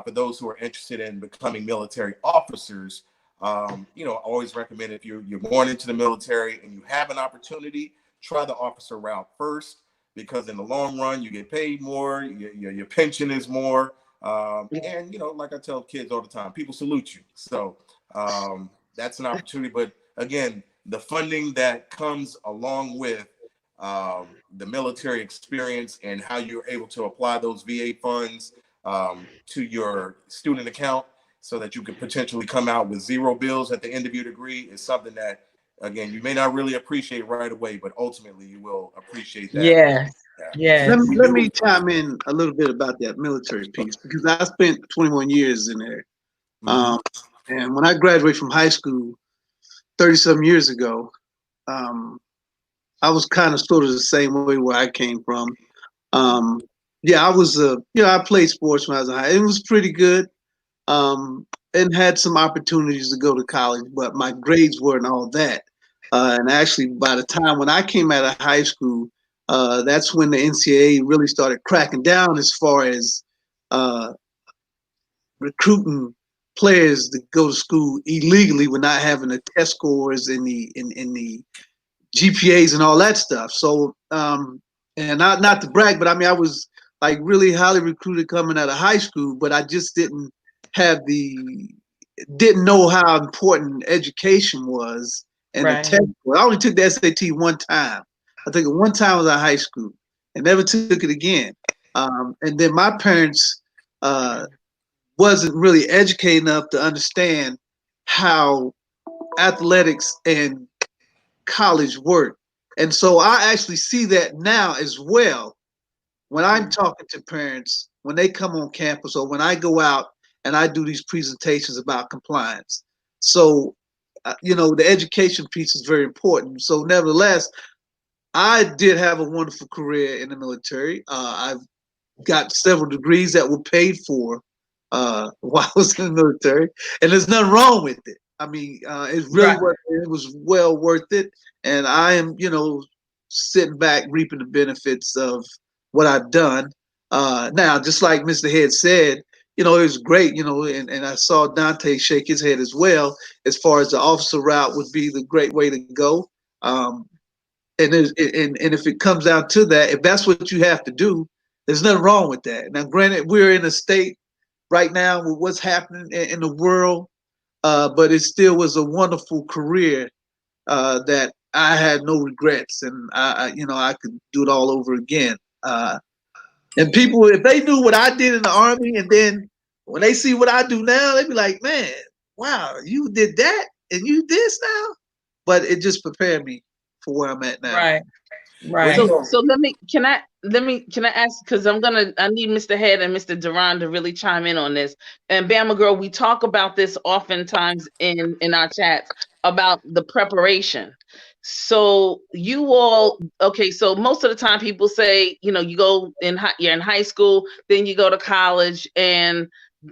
For those who are interested in becoming military officers, I always recommend if you're going into the military and you have an opportunity, try the officer route first, because in the long run, you get paid more, your pension is more. And, like I tell kids all the time, people salute you. So that's an opportunity. But again, the funding that comes along with the military experience and how you're able to apply those VA funds to your student account so that you could potentially come out with zero bills at the end of your degree is something that, again, you may not really appreciate right away, but ultimately you will appreciate that. Yes. Yeah. Yes. Let me chime in a little bit about that military piece because I spent 21 years in there. And when I graduated from high school 30-some years ago, I was kind of sort of the same way where I came from. Yeah, I was, I played sports when I was in high. It was pretty good. and had some opportunities to go to college, but my grades weren't all that. And actually, by the time when I came out of high school, that's when the NCAA really started cracking down as far as uh, recruiting players to go to school illegally with not having the test scores in the GPAs and all that stuff. So, and not to brag, but I mean, I was like really highly recruited coming out of high school, but I just didn't know how important education was and the test. I only took the SAT one time. I took it one time when I was in high school and never took it again. And then my parents wasn't really educated enough to understand how athletics and college work. And so I actually see that now as well when I'm talking to parents, when they come on campus or when I go out and I do these presentations about compliance. So, the education piece is very important. So, nevertheless, I did have a wonderful career in the military. I've got several degrees that were paid for while I was in the military, and there's nothing wrong with it. I mean, it was well worth it, and I am, sitting back reaping the benefits of what I've done. Now, just like Mr. Head said, it was great, and I saw Dante shake his head as well. As far as the officer route would be the great way to go. And if it comes down to that, if that's what you have to do, there's nothing wrong with that. Now, granted, we're in a state right now with what's happening in the world, but it still was a wonderful career that I had no regrets, and I could do it all over again. And people, if they knew what I did in the Army, and then when they see what I do now, they'd be like, "Man, wow, you did that and you this now." But it just prepared me for where I'm at now. Right. So can I ask, because I need Mr. Head and Mr. Duran to really chime in on this. And Bama Girl, we talk about this oftentimes in our chats about the preparation. So you all, okay, so most of the time people say, you go you're in high school, then you go to college and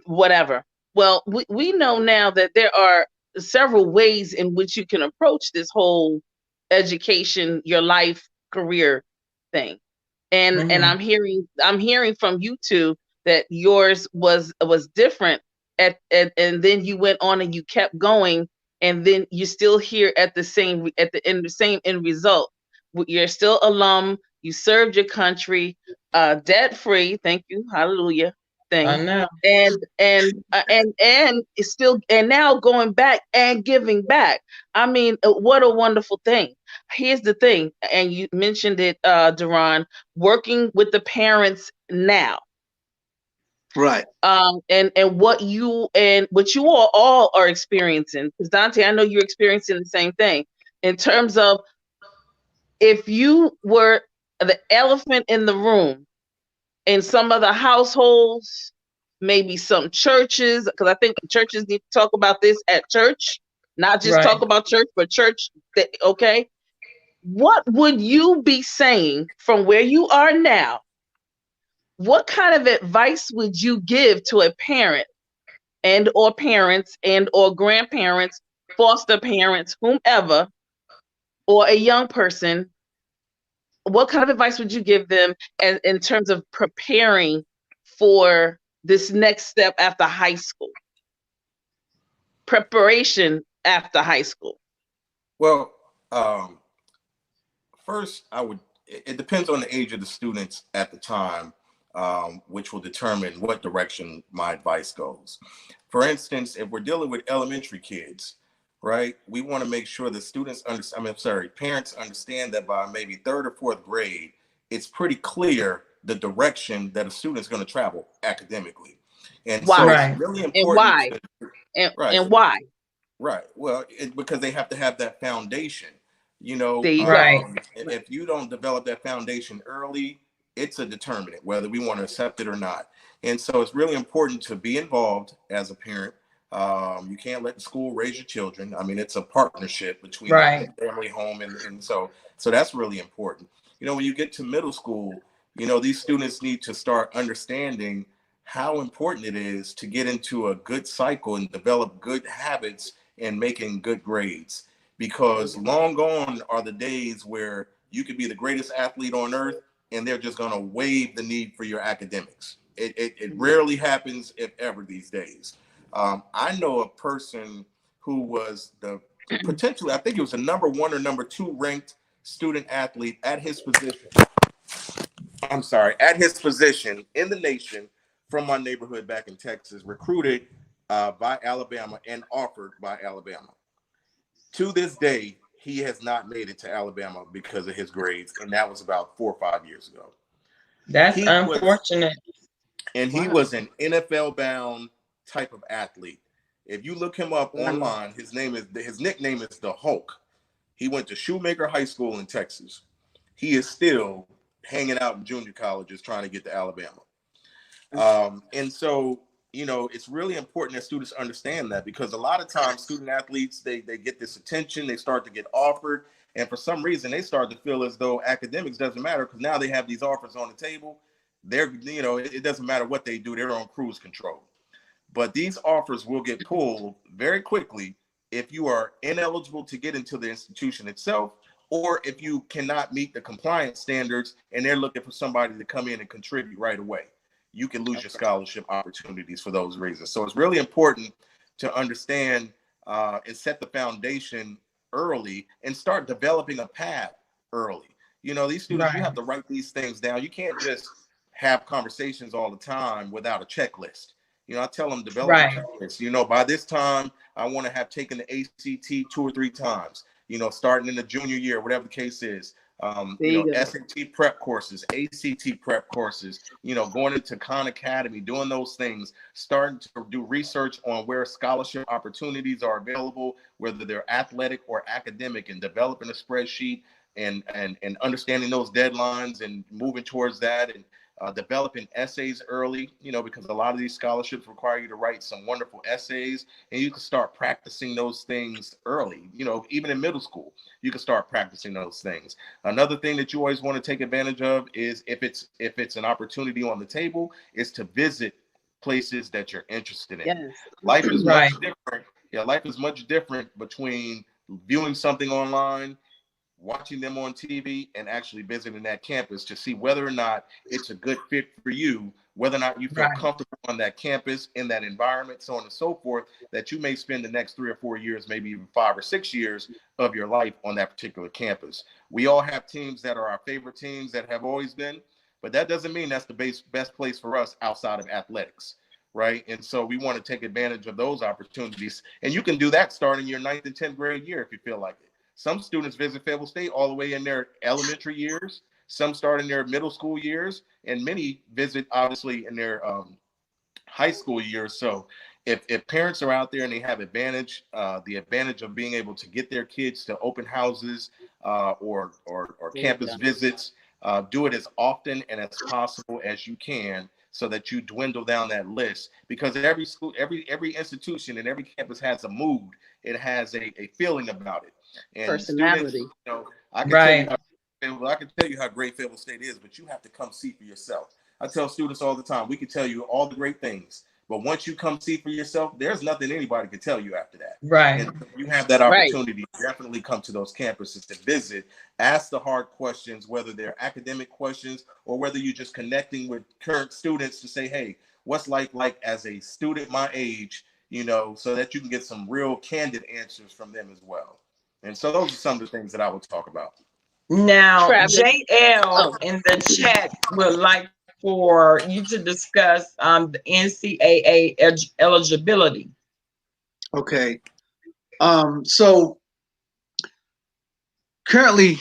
whatever. Well, we know now that there are several ways in which you can approach this whole education, your life, career thing. And I'm hearing from you two that yours was different and then you went on and you kept going, and then you're still here at the same end result. You're still alum, you served your country, debt free, thank you, hallelujah thing. I know. And it's still, and now going back and giving back. I mean, what a wonderful thing. Here's the thing, and you mentioned it, Duran, working with the parents now. Right. And what you all are experiencing, because Dante, I know you're experiencing the same thing in terms of, if you were the elephant in the room in some of the households, maybe some churches, because I think churches need to talk about this at church, not just talk about church, but church, okay? What would you be saying from where you are now? What kind of advice would you give to a parent and or parents and or grandparents, foster parents, whomever, or a young person? What kind of advice would you give them in terms of preparing for this next step after high school? Preparation after high school. Well, first, it depends on the age of the students at the time, which will determine what direction my advice goes. For instance, if we're dealing with elementary kids, right, we want to make sure the parents understand that by maybe third or fourth grade, it's pretty clear the direction that a student is going to travel academically. And so it's really important. And why? Right. Well, because they have to have that foundation, and if you don't develop that foundation early, it's a determinant whether we want to accept it or not. And so it's really important to be involved as a parent. You can't let the school raise your children. I mean, it's a partnership between the family, home, and so that's really important. When you get to middle school, these students need to start understanding how important it is to get into a good cycle and develop good habits and making good grades. Because long gone are the days where you could be the greatest athlete on earth and they're just going to waive the need for your academics. It rarely happens, if ever, these days. I know a person who was the potentially, I think it was the #1 or #2 ranked student athlete at his position. I'm sorry, at his position in the nation from my neighborhood back in Texas, recruited by Alabama and offered by Alabama. To this day, he has not made it to Alabama because of his grades, and that was about 4 or 5 years ago. That's unfortunate. He was an NFL-bound type of athlete. If you look him up online, his nickname is the Hulk. He went to Shoemaker High School in Texas. He is still hanging out in junior colleges trying to get to Alabama. And so, you know, it's really important that students understand that, because a lot of times student athletes, they get this attention, they start to get offered, and for some reason they start to feel as though academics doesn't matter because now they have these offers on the table. They're, you know, it doesn't matter what they do, they're on cruise control. But these offers will get pulled very quickly if you are ineligible to get into the institution itself, or if you cannot meet the compliance standards and they're looking for somebody to come in and contribute right away. You can lose your scholarship opportunities for those reasons. So it's really important to understand and set the foundation early and start developing a path early. You know, these students, you have to write these things down. You can't just have conversations all the time without a checklist. You know, I tell them develop a checklist. You know, by this time, I want to have taken the ACT 2 or 3 times, you know, starting in the junior year, whatever the case is. You know, SAT prep courses, ACT prep courses, you know, going into Khan Academy, doing those things, starting to do research on where scholarship opportunities are available, whether they're athletic or academic, and developing a spreadsheet and understanding those deadlines and moving towards that, and developing essays early, you know, because a lot of these scholarships require you to write some wonderful essays, and you can start practicing those things early. You know, even in middle school, you can start practicing those things. Another thing that you always want to take advantage of is, if it's an opportunity on the table, is to visit places that you're interested in. Yes. Life is much different. Yeah, life is much different between viewing something online, watching them on TV, and actually visiting that campus to see whether or not it's a good fit for you, whether or not you feel comfortable on that campus, in that environment, so on and so forth, that you may spend the next 3 or 4 years, maybe even 5 or 6 years of your life on that particular campus. We all have teams that are our favorite teams, that have always been, but that doesn't mean that's the best place for us outside of athletics, right? And so we want to take advantage of those opportunities, and you can do that starting your 9th and 10th grade year if you feel like it. Some students visit Fayetteville State all the way in their elementary years. Some start in their middle school years, and many visit obviously in their high school years. So if parents are out there and they have the advantage of being able to get their kids to open houses or campus visits, do it as often and as possible as you can, so that you dwindle down that list, because every school, every institution and every campus has a mood. It has a feeling about it. And personality. Students, you know, I can tell you how great Fayetteville State is, but you have to come see for yourself. I tell students all the time, we can tell you all the great things, but once you come see for yourself, there's nothing anybody can tell you after that. Right. And if you have that opportunity, definitely come to those campuses to visit, ask the hard questions, whether they're academic questions or whether you're just connecting with current students to say, hey, what's like as a student my age, you know, so that you can get some real candid answers from them as well. And so those are some of the things that I would talk about. Now, JL in the chat would like for you to discuss the NCAA eligibility. Okay. So currently,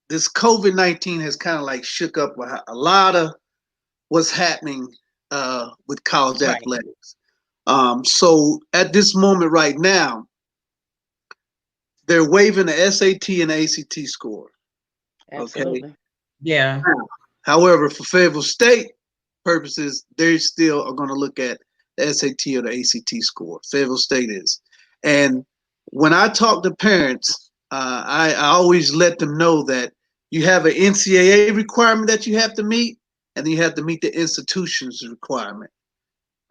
this COVID-19 has kind of like shook up a lot of what's happening with college athletics. So at this moment right now, they're waiving the SAT and ACT score. Absolutely. Okay. Yeah. However, for Fayetteville State purposes, they still are going to look at the SAT or the ACT score. Fayetteville State is. And when I talk to parents, I always let them know that you have an NCAA requirement that you have to meet, and you have to meet the institution's requirement.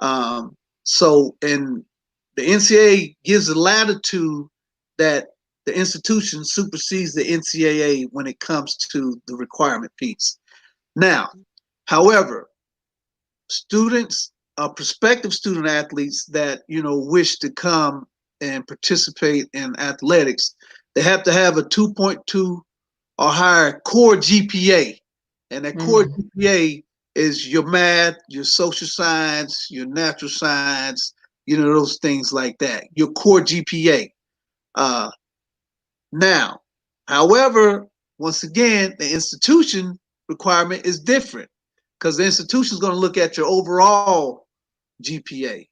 So, and the NCAA gives a latitude that the institution supersedes the NCAA when it comes to the requirement piece. Now, however, students, prospective student athletes that wish to come and participate in athletics, they have to have a 2.2 or higher core GPA, and that core GPA is your math, your social science, your natural science, those things like that. Your core GPA. Now, however, once again, the institution requirement is different because the institution is going to look at your overall GPA.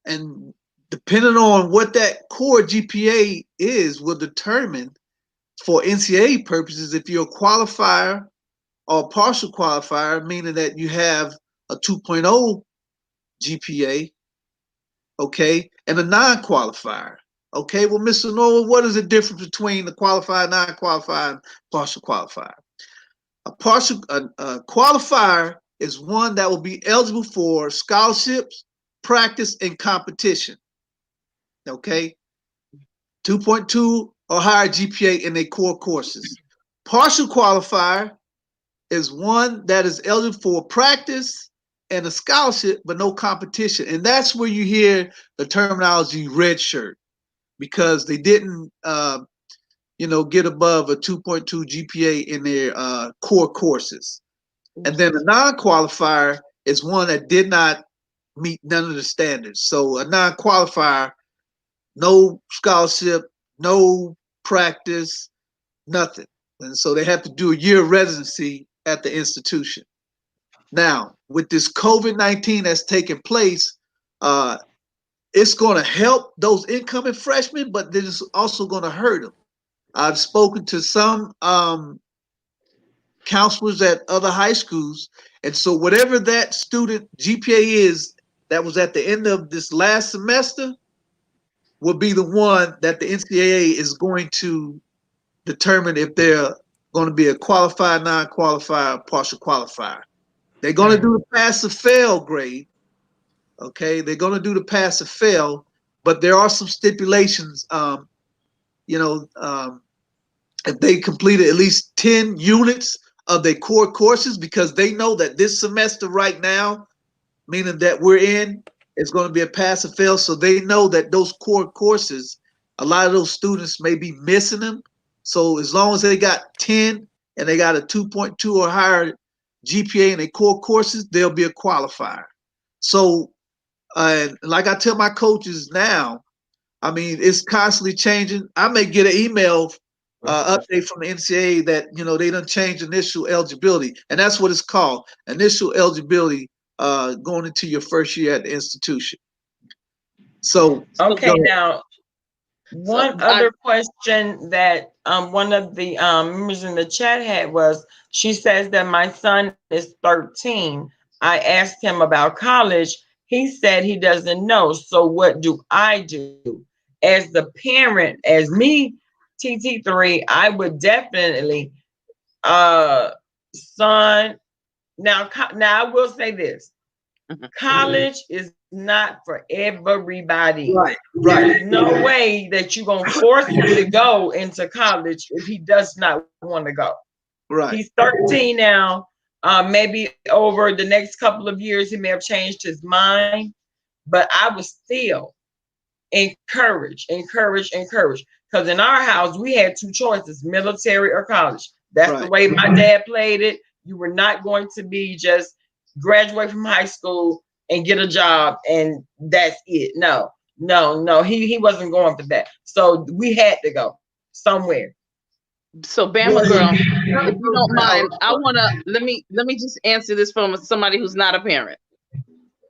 And depending on what that core GPA is will determine for NCAA purposes if you're a qualifier or a partial qualifier, meaning that you have a 2.0 GPA, okay, and a non-qualifier. Okay, well, Mr. Norwood, what is the difference between the qualifier, non-qualifier, and partial qualifier? A qualifier is one that will be eligible for scholarships, practice, and competition. Okay, 2.2 or higher GPA in their core courses. Partial qualifier is one that is eligible for practice and a scholarship, but no competition. And that's where you hear the terminology red shirt, because they didn't, get above a 2.2 GPA in their core courses. And then a non-qualifier is one that did not meet none of the standards. So a non-qualifier, no scholarship, no practice, nothing. And so they have to do a year of residency at the institution. Now, with this COVID-19 that's taking place, it's going to help those incoming freshmen, but then it's also going to hurt them. I've spoken to some counselors at other high schools, and so whatever that student GPA is that was at the end of this last semester will be the one that the NCAA is going to determine if they're going to be a qualified, non-qualified, partial qualifier. They're going to do the pass or fail grade. Okay, they're going to do the pass or fail, but there are some stipulations. If they completed at least 10 units of their core courses, because they know that this semester right now, meaning that we're in, is going to be a pass or fail. So they know that those core courses, a lot of those students may be missing them. So as long as they got 10 and they got a 2.2 or higher GPA in their core courses, they'll be a qualifier. So, like I tell my coaches now, I mean, it's constantly changing. I may get an email update from the NCAA that they done changed initial eligibility, and that's what it's called, initial eligibility, going into your first year at the institution. So okay, now one other question that one of the members in the chat had was, she says that my son is 13. I asked him about college. He said he doesn't know. So what do I do? As the parent, as me, TT3, I would definitely, son, now I will say this. College is not for everybody. Right. There's no way that you're going to force him to go into college if he does not want to go. Right. He's 13 now. Maybe over the next couple of years, he may have changed his mind. But I would still encourage. Because in our house, we had two choices, military or college. That's the way my dad played it. You were not going to be just graduate from high school and get a job and that's it. No. He wasn't going for that. So we had to go somewhere. So Bama girl, if you don't mind, I wanna let me just answer this from somebody who's not a parent.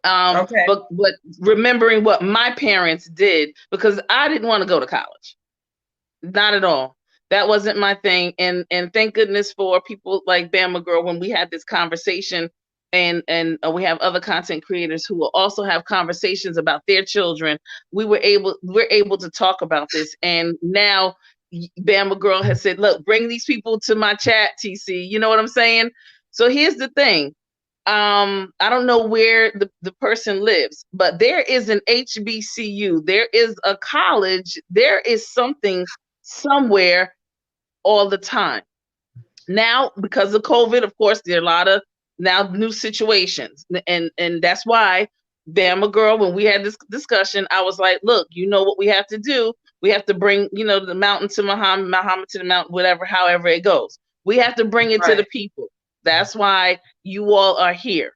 Okay. But remembering what my parents did, because I didn't want to go to college. Not at all. That wasn't my thing. And thank goodness for people like Bama girl, when we had this conversation, and we have other content creators who will also have conversations about their children. We're able to talk about this. And now Bama girl has said, look, bring these people to my chat, TC. You know what I'm saying? So here's the thing. I don't know where the person lives, but there is an HBCU, there is a college, there is something somewhere all the time. Now, because of COVID, of course, there are a lot of now new situations. And that's why Bama Girl, when we had this discussion, I was like, look, you know what we have to do? We have to bring, the mountain to Muhammad, Muhammad to the mountain, whatever, however it goes. We have to bring it to the people. That's why you all are here.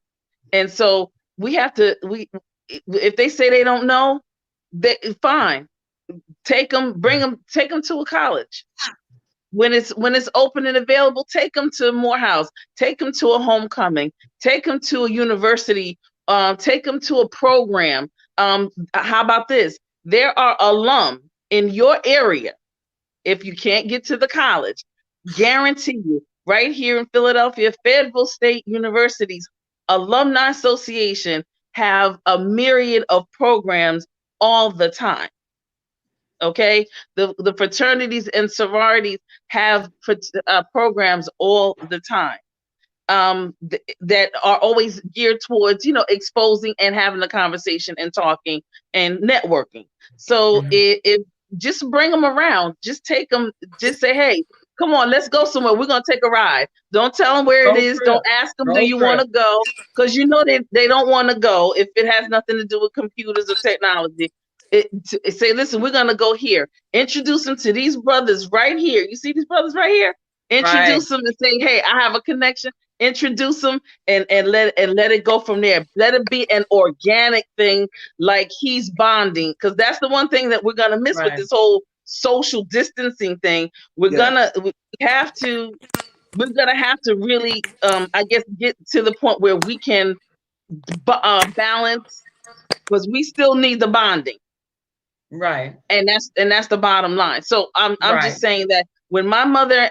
And so we have to, if they say they don't know, fine. Take them, bring them, take them to a college. When it's open and available, take them to Morehouse, take them to a homecoming, take them to a university, take them to a program. How about this? There are alum in your area. If you can't get to the college, guarantee you, right here in Philadelphia, Fayetteville State University's Alumni Association have a myriad of programs all the time. Okay, the fraternities and sororities have programs all the time that are always geared towards exposing and having a conversation and talking and networking. So if just bring them around, just take them, just say, hey, come on, let's go somewhere. We're gonna take a ride. Don't tell them where it is. Don't ask them, do you want to go? Because they don't want to go if it has nothing to do with computers or technology. Say, listen, we're gonna go here. Introduce them to these brothers right here. You see these brothers right here? Introduce them and say, hey, I have a connection. Introduce them and let it go from there. Let it be an organic thing, like he's bonding, because that's the one thing that we're gonna miss with this whole social distancing thing. We're gonna have to really I guess get to the point where we can balance, because we still need the bonding. Right. And that's the bottom line. So I'm just saying that when my mother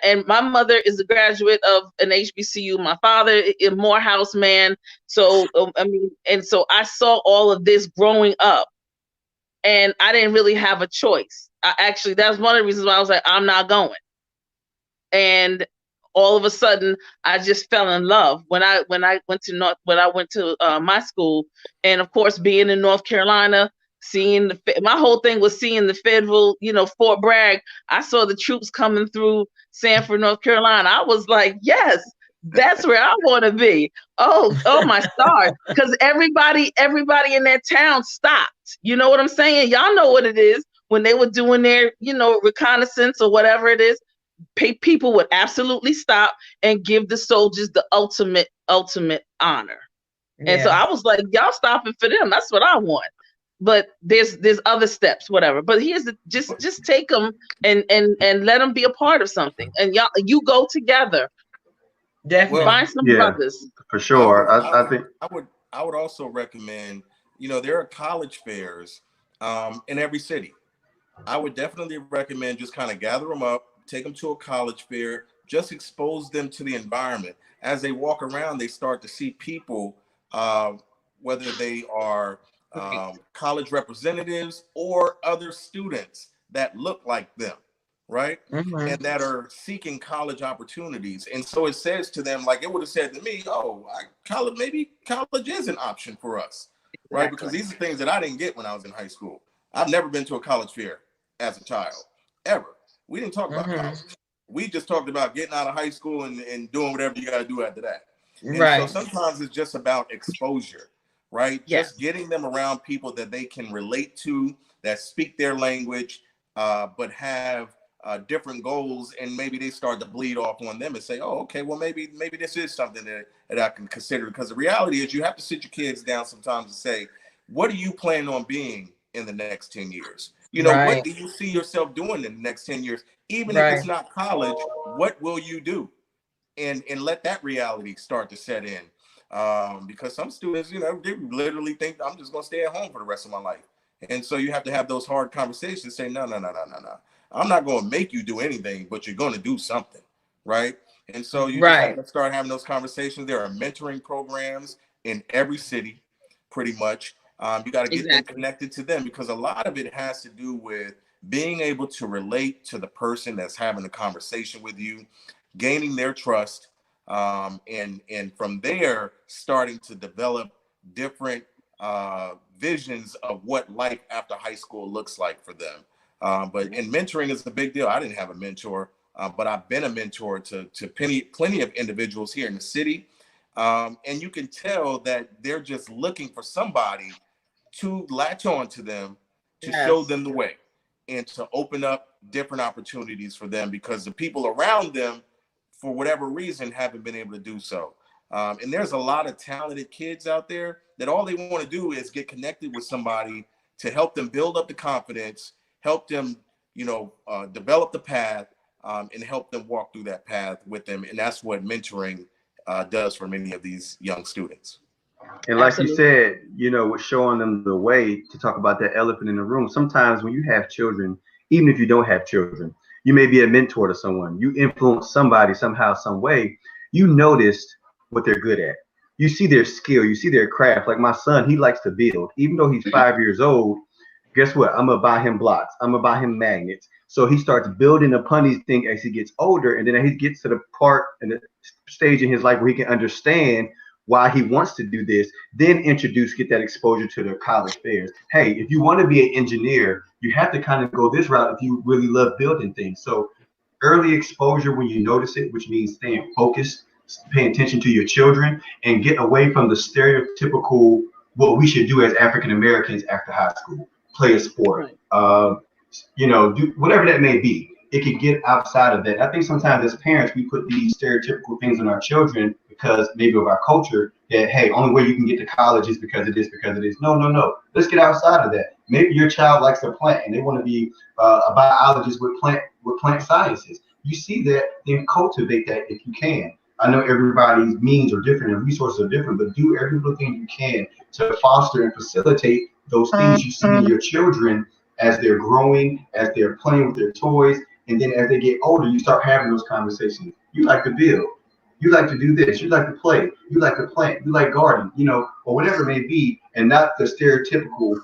is a graduate of an HBCU, my father is a Morehouse man. So so I saw all of this growing up, and I didn't really have a choice. That's one of the reasons why I was like, I'm not going. And all of a sudden, I just fell in love when I went to my school, and of course, being in North Carolina. My whole thing was seeing the Fayetteville, Fort Bragg. I saw the troops coming through Sanford, North Carolina. I was like, yes, that's where I want to be. Oh my stars. Because everybody in that town stopped. You know what I'm saying? Y'all know what it is when they were doing their, reconnaissance or whatever it is. People would absolutely stop and give the soldiers the ultimate honor. And so I was like, y'all stopping for them. That's what I want. But there's other steps, whatever. But here's just take them and let them be a part of something. And you go together. Definitely find some brothers. For sure. I think I would also recommend, there are college fairs in every city. I would definitely recommend just kind of gather them up, take them to a college fair, just expose them to the environment. As they walk around, they start to see people, whether they are college representatives or other students that look like them, right? And that are seeking college opportunities. And so it says to them, like it would have said to me, maybe college is an option for us, right? Because these are things that I didn't get when I was in high school. I've never been to a college fair as a child, ever. We didn't talk about college. We just talked about getting out of high school and doing whatever you got to do after that. And so sometimes it's just about exposure, right? Yes. Just getting them around people that they can relate to, that speak their language, but have different goals, and maybe they start to bleed off on them and say, oh, okay, well, maybe this is something that I can consider. Because the reality is you have to sit your kids down sometimes and say, what do you plan on being in the next 10 years? What do you see yourself doing in the next 10 years? Even if it's not college, what will you do? And let that reality start to set in. Because some students, they literally think I'm just going to stay at home for the rest of my life. And so you have to have those hard conversations, say, no. I'm not going to make you do anything, but you're going to do something, right? And so you just have to start having those conversations. There are mentoring programs in every city, pretty much. You got to get them connected to them, because a lot of it has to do with being able to relate to the person that's having a conversation with you, gaining their trust, And from there, starting to develop different visions of what life after high school looks like for them. And mentoring is a big deal. I didn't have a mentor, but I've been a mentor to plenty of individuals here in the city. And you can tell that they're just looking for somebody to latch on to them, to show them the way, and to open up different opportunities for them, because the people around them, for whatever reason, haven't been able to do so. And there's a lot of talented kids out there that all they want to do is get connected with somebody to help them build up the confidence, help them, develop the path, and help them walk through that path with them. And that's what mentoring does for many of these young students. And like you said, with showing them the way, to talk about that elephant in the room. Sometimes when you have children, even if you don't have children, you may be a mentor to someone. You influence somebody somehow, some way. You noticed what they're good at. You see their skill. You see their craft. Like my son, he likes to build. Even though he's 5 years old, guess what? I'm going to buy him blocks. I'm going to buy him magnets. So he starts building upon these things as he gets older. And then as he gets to the part and the stage in his life where he can understand why he wants to do this, then get that exposure to the college fairs. Hey, if you want to be an engineer, you have to kind of go this route if you really love building things. So early exposure when you notice it, which means staying focused, paying attention to your children, and get away from the stereotypical what we should do as African Americans after high school. Play a sport, do whatever that may be. It could get outside of that. I think sometimes as parents, we put these stereotypical things on our children because maybe of our culture that, hey, only way you can get to college is because it is. No. Let's get outside of that. Maybe your child likes to plant and they want to be a biologist with plant sciences. You see that, then cultivate that if you can. I know everybody's means are different and resources are different, but do every little thing you can to foster and facilitate those things you see in your children as they're growing, as they're playing with their toys. And then as they get older, you start having those conversations. You like to build. You like to do this. You like to play. You like to plant. You like garden, or whatever it may be. And not the stereotypical,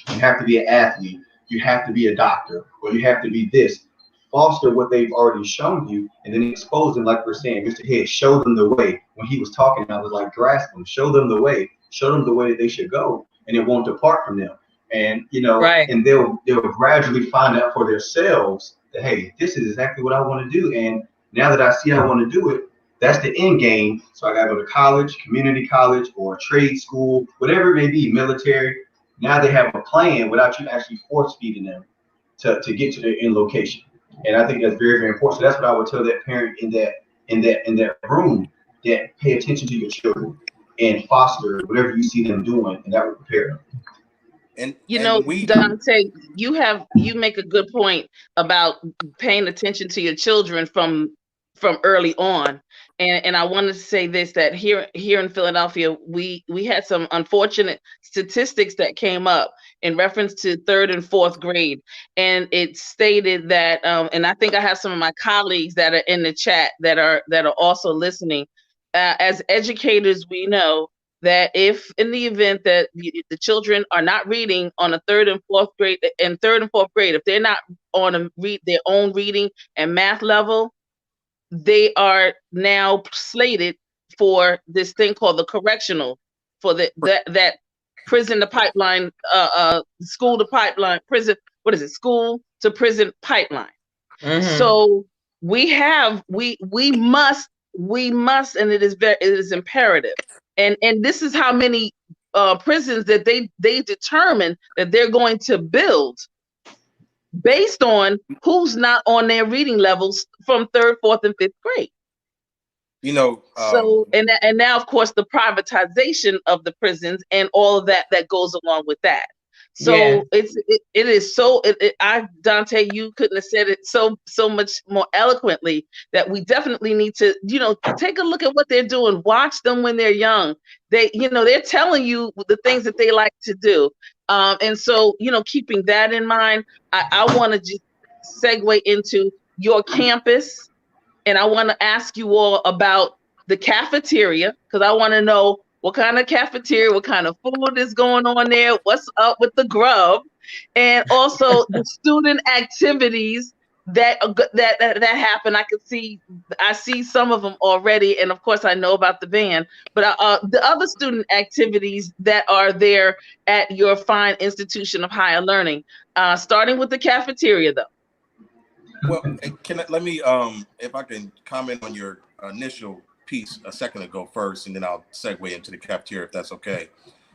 you have to be an athlete. You have to be a doctor. Or you have to be this. Foster what they've already shown you and then expose them, like we're saying. Mr. Head, show them the way. When he was talking, I was like, grasp them. Show them the way. Show them the way that they should go. And it won't depart from them. And, and they'll gradually find out for themselves that, hey, this is exactly what I want to do. And now that I see I want to do it, that's the end game. So I got to go to college, community college, or trade school, whatever it may be, military. Now they have a plan without you actually force feeding them to get to their end location. And I think that's very, very important. So that's what I would tell that parent in that room, that pay attention to your children and foster whatever you see them doing, and that will prepare them. And Dante, you make a good point about paying attention to your children from early on. And I wanted to say this, that here in Philadelphia, we had some unfortunate statistics that came up in reference to 3rd and 4th grade. And it stated that, and I think I have some of my colleagues that are in the chat that are also listening. As educators, we know that if in the event that the children are not reading on a 3rd and 4th grade, if they're not on their own reading and math level, they are now slated for this thing called the correctional, for that prison to pipeline, school to pipeline, prison. What is it? School to prison pipeline. Mm-hmm. So we must, and it is imperative. And this is how many prisons that they determine that they're going to build based on who's not on their reading levels from 3rd, 4th, and 5th grade. So and now of course the privatization of the prisons and all of that goes along with that. So it is so Dante, you couldn't have said it so much more eloquently, that we definitely need to, take a look at what they're doing. Watch them when they're young. They're telling you the things that they like to do. And so, keeping that in mind, I want to just segue into your campus. And I want to ask you all about the cafeteria, because I want to know what kind of cafeteria, what kind of food is going on there, what's up with the grub, and also the student activities that happened. I see some of them already, and of course I know about the band, but the other student activities that are there at your fine institution of higher learning, starting with the cafeteria though. Well, let me if I can comment on your initial piece a second ago first, and then I'll segue into the cafeteria if that's okay.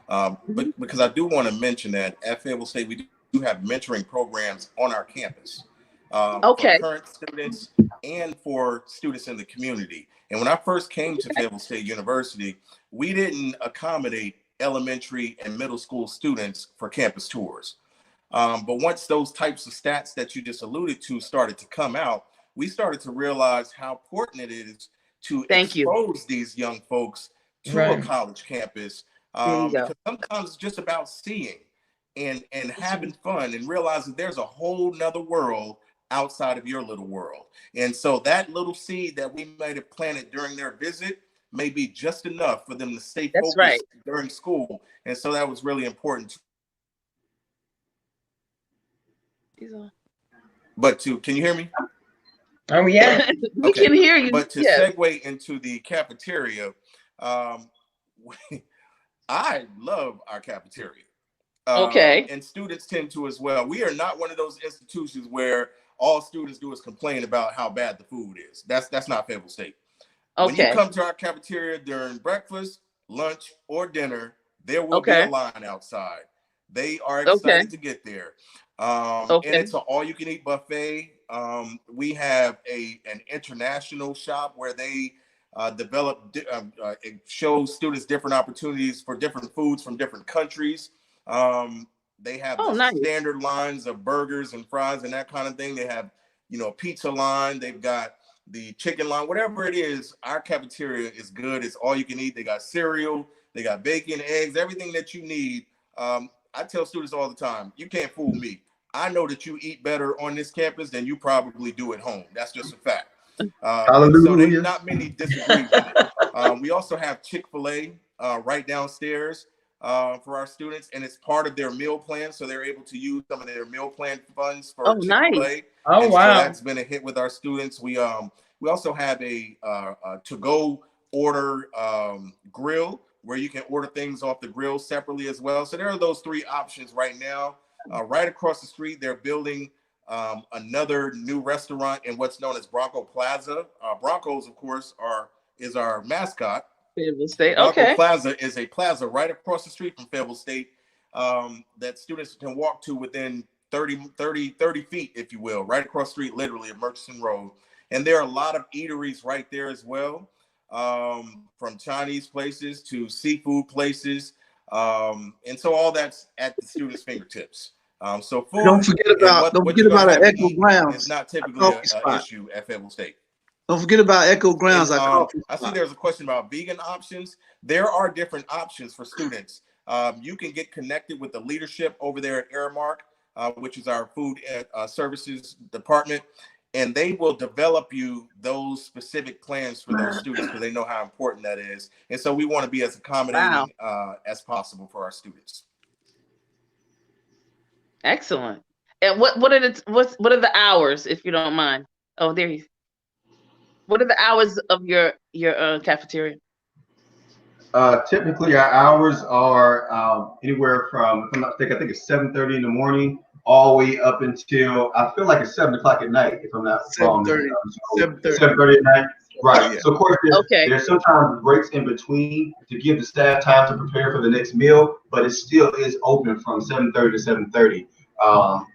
But because I do want to mention that at Fayetteville State we do have mentoring programs on our campus for current students and for students in the community. And when I first came to Fayetteville State University, we didn't accommodate elementary and middle school students for campus tours. But once those types of stats that you just alluded to started to come out, we started to realize how important it is to expose these young folks to a college campus, because sometimes it's just about seeing and having fun and realizing there's a whole nother world outside of your little world. And so that little seed that we might have planted during their visit may be just enough for them to stay focused during school. And so that was really important. But can you hear me? Oh yeah, we can hear you. But to segue into the cafeteria, I love our cafeteria. And students tend to as well. We are not one of those institutions where all students do is complain about how bad the food is. That's not Fayetteville State. When you come to our cafeteria during breakfast, lunch, or dinner, there will be a line outside. They are excited to get there. And it's an all-you-can-eat buffet. We have an international shop where they develop, it shows students different opportunities for different foods from different countries. They have standard lines of burgers and fries and that kind of thing. They have, a pizza line. They've got the chicken line, whatever it is. Our cafeteria is good. It's all you can eat. They got cereal. They got bacon, eggs, everything that you need. I tell students all the time, you can't fool me. I know that you eat better on this campus than you probably do at home. That's just a fact. So there's not many disagree with it. We also have Chick-fil-A right downstairs for our students, and it's part of their meal plan, so they're able to use some of their meal plan funds for Chick-fil-A. Nice. Oh, wow. So that's been a hit with our students. We also have a to-go order grill where you can order things off the grill separately as well. So there are those three options right now. Right across the street, they're building another new restaurant in what's known as Bronco Plaza. Broncos, of course, is our mascot. Fayetteville State. Bronco Plaza is a plaza right across the street from Fayetteville State that students can walk to within 30 feet, if you will, right across the street, literally at Murchison Road. And there are a lot of eateries right there as well, from Chinese places to seafood places. And so all that's at the students' fingertips. So food. Don't forget about our Echo Grounds. It's not typically an issue at Fayetteville State. Don't forget about Echo Grounds. I see there's a question about vegan options. There are different options for students. You can get connected with the leadership over there at Aramark, which is our food services department. And they will develop you those specific plans for those students because they know how important that is. And so we want to be as accommodating as possible for our students. Excellent. And what are the hours, if you don't mind? Oh, there you. What are the hours of your cafeteria? Typically, our hours are anywhere from, if I'm not mistaken, I think it's 7:30 in the morning, all the way up until I feel like it's 7 o'clock at night, if I'm not wrong. 7:30 at night. Right. Yeah. So of course, there's sometimes breaks in between to give the staff time to prepare for the next meal, but it still is open from 7:30 to 7:30.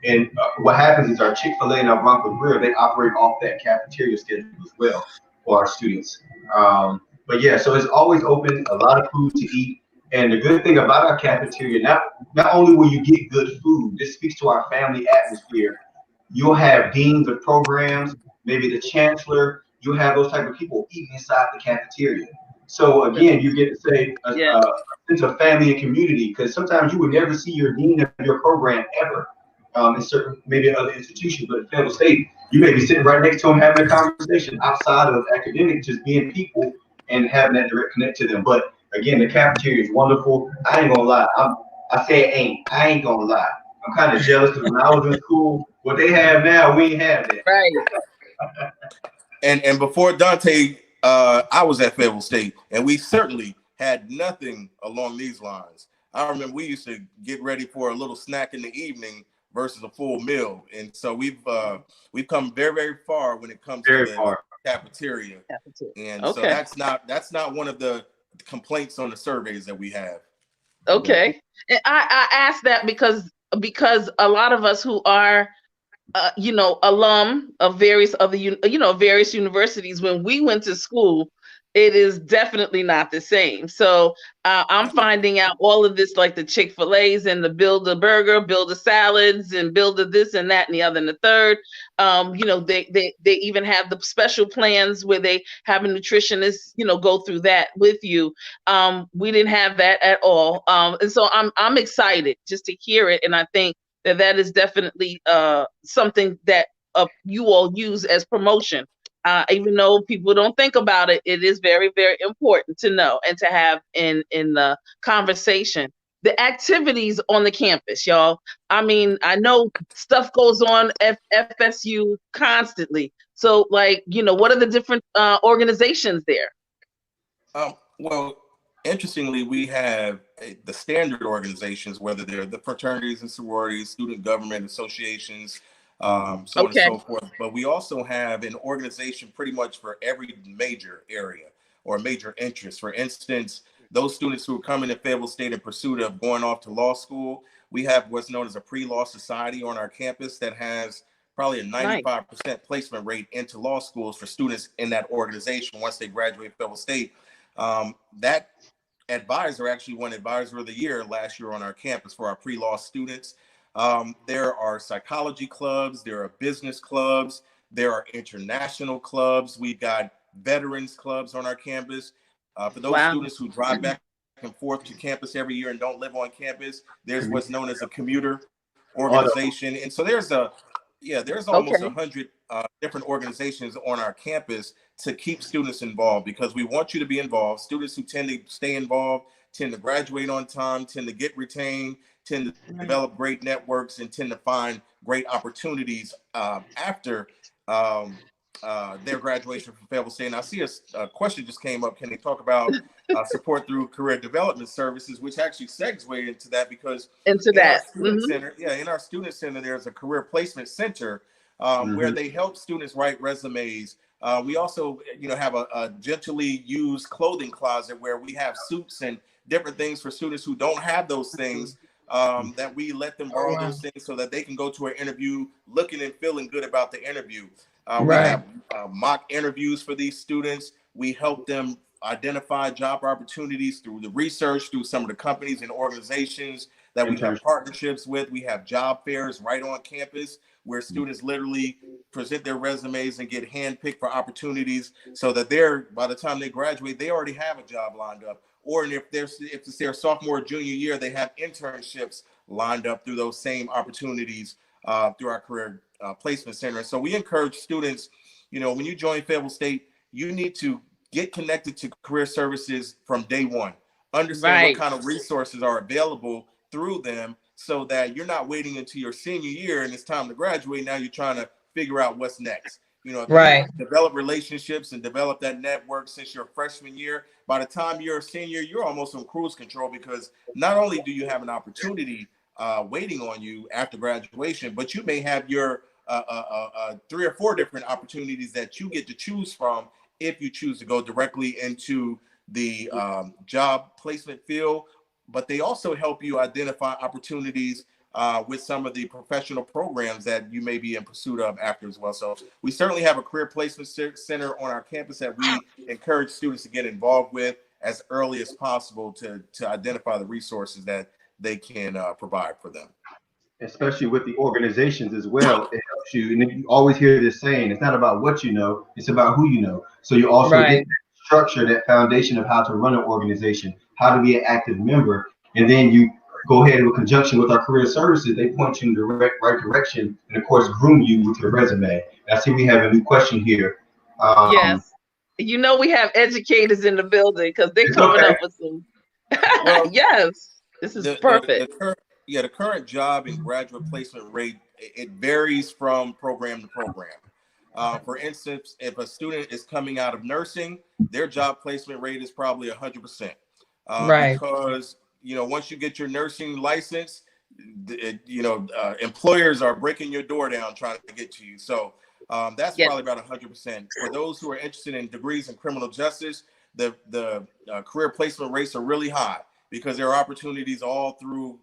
And what happens is our Chick-fil-A and our Bronco Grill, they operate off that cafeteria schedule as well for our students. But yeah, so it's always open, a lot of food to eat. And the good thing about our cafeteria, not only will you get good food, this speaks to our family atmosphere. You'll have deans of programs, maybe the chancellor, you'll have those type of people eating inside the cafeteria. So again, you get to say a sense of family and community, because sometimes you would never see your dean of your program ever in certain, maybe in other institutions, but at Fayetteville State, you may be sitting right next to them having a conversation outside of academic, just being people and having that direct connect to them. But again, the cafeteria is wonderful. I ain't gonna lie. I say it ain't. I ain't gonna lie. I'm kind of jealous because when I was in school, what they have now, we ain't have that. Right. And before Dante, I was at Fayetteville State, and we certainly had nothing along these lines. I remember we used to get ready for a little snack in the evening versus a full meal, and so we've come very, very far when it comes to Very the far. cafeteria. And so Okay. that's not one of the complaints on the surveys that we have. Okay. And I asked that because a lot of us who are alum of various other various universities, when we went to school, it is definitely not the same. So I'm finding out all of this, like the Chick-fil-A's and the build a burger, build a salads, and build a this and that and the other and the third. They even have the special plans where they have a nutritionist go through that with you. We didn't have that at all, and so I'm excited just to hear it, and I think that is definitely something that you all use as promotion. Even though people don't think about it, it is very, very important to know and to have in the conversation. The activities on the campus, y'all. I mean, I know stuff goes on at FSU constantly. So, like, what are the different organizations there? Well, interestingly, we have the standard organizations, whether they're the fraternities and sororities, student government associations, so on and so forth. But we also have an organization pretty much for every major area or major interest. For instance, those students who are coming to Fayetteville State in pursuit of going off to law school, we have what's known as a pre-law society on our campus that has probably a 95% placement rate into law schools for students in that organization once they graduate Fayetteville State. That advisor actually won Advisor of the Year last year on our campus for our pre-law students. There are psychology clubs, there are business clubs, there are international clubs. We've got veterans clubs on our campus. For those students who drive back and forth to campus every year and don't live on campus, there's what's known as a commuter organization. And so there's almost 100 different organizations on our campus to keep students involved, because we want you to be involved. Students who tend to stay involved tend to graduate on time, tend to get retained, tend to develop great networks, and tend to find great opportunities after their graduation from Fayetteville State. And I see a question just came up. Can they talk about support through career development services, which actually segues into that, because in our student center, in our student center, there's a career placement center where they help students write resumes. We also, have a gently used clothing closet where we have suits and different things for students who don't have those things, that we let them borrow those things so that they can go to an interview looking and feeling good about the interview. We have mock interviews for these students. We help them identify job opportunities through the research, through some of the companies and organizations that we have partnerships with. We have job fairs right on campus where students literally present their resumes and get handpicked for opportunities, so that by the time they graduate, they already have a job lined up. Or if it's their sophomore or junior year, they have internships lined up through those same opportunities through our career placement center. So we encourage students, when you join Fayetteville State, you need to get connected to career services from day one. Understand what kind of resources are available through them, so that you're not waiting until your senior year and it's time to graduate. Now you're trying to figure out what's next. If you develop relationships and develop that network since your freshman year, by the time you're a senior, you're almost on cruise control, because not only do you have an opportunity waiting on you after graduation, but you may have your 3 or 4 different opportunities that you get to choose from if you choose to go directly into the job placement field. But they also help you identify opportunities with some of the professional programs that you may be in pursuit of after as well. So we certainly have a career placement center on our campus that we encourage students to get involved with as early as possible to identify the resources that they can provide for them. Especially with the organizations as well, it helps you. And you always hear this saying, it's not about what you know, it's about who you know. So you also get that structure, that foundation of how to run an organization, how to be an active member, and then you go ahead in conjunction with our career services. They point you in the right direction, and of course groom you with your resume. And I see we have a new question here. Yes, we have educators in the building, because they're coming up with some. Well, yes, this is perfect. Yeah, the current job and graduate placement rate, it varies from program to program. For instance, if a student is coming out of nursing, their job placement rate is probably 100%. Right. Because, once you get your nursing license, employers are breaking your door down trying to get to you. So that's Yes. probably about 100%. For those who are interested in degrees in criminal justice, the career placement rates are really high because there are opportunities all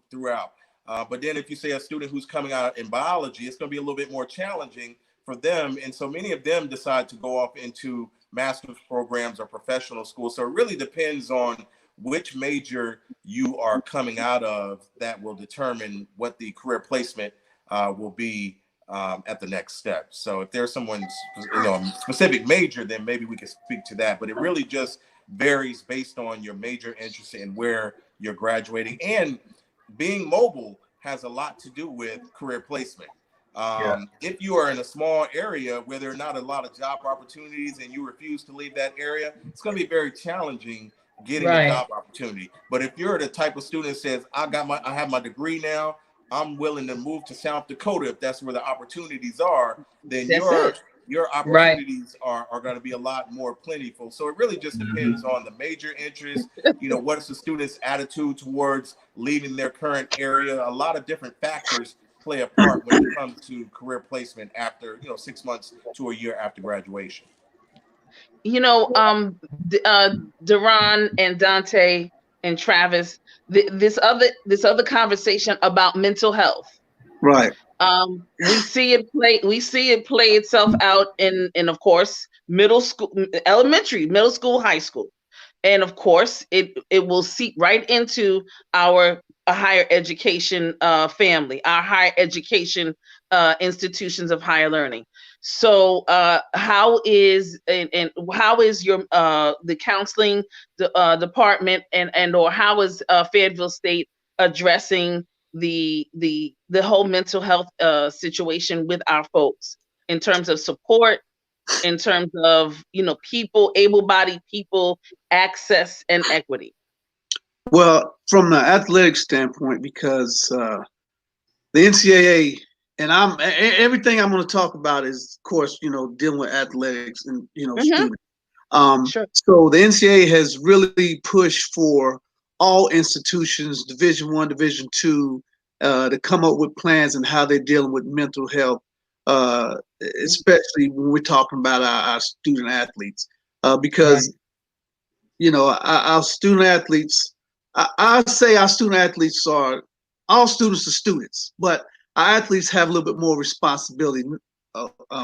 throughout. But then if you say a student who's coming out in biology, it's going to be a little bit more challenging for them. And so many of them decide to go off into master's programs or professional schools. So it really depends on which major you are coming out of that will determine what the career placement will be at the next step. So if there's someone's specific major, then maybe we can speak to that. But it really just varies based on your major interest and where you're graduating. And being mobile has a lot to do with career placement. If you are in a small area where there are not a lot of job opportunities and you refuse to leave that area, it's going to be very challenging getting a job opportunity. But if you're the type of student that says, I have my degree now, I'm willing to move to South Dakota if that's where the opportunities are, then your opportunities are going to be a lot more plentiful. So it really just depends on the major interest, what is the student's attitude towards leaving their current area. A lot of different factors play a part when it comes to career placement after 6 months to a year after graduation. Deron and Dante and Travis, this other conversation about mental health. Right. We see it play itself out in of course middle school, elementary, middle school, high school. And of course, it will seep right into our higher education family, our higher education institutions of higher learning. So, how is your the counseling department and or how is Fayetteville State addressing the whole mental health situation with our folks in terms of support, in terms of people, able-bodied people, access and equity? Well, from the athletic standpoint, because the NCAA and everything I'm going to talk about is, of course, dealing with athletics and students. Sure. So the NCAA has really pushed for all institutions, Division I, Division II, to come up with plans and how they're dealing with mental health, especially when we're talking about our student athletes, because our student athletes. I say our student athletes are all students are students, but our athletes have a little bit more responsibility.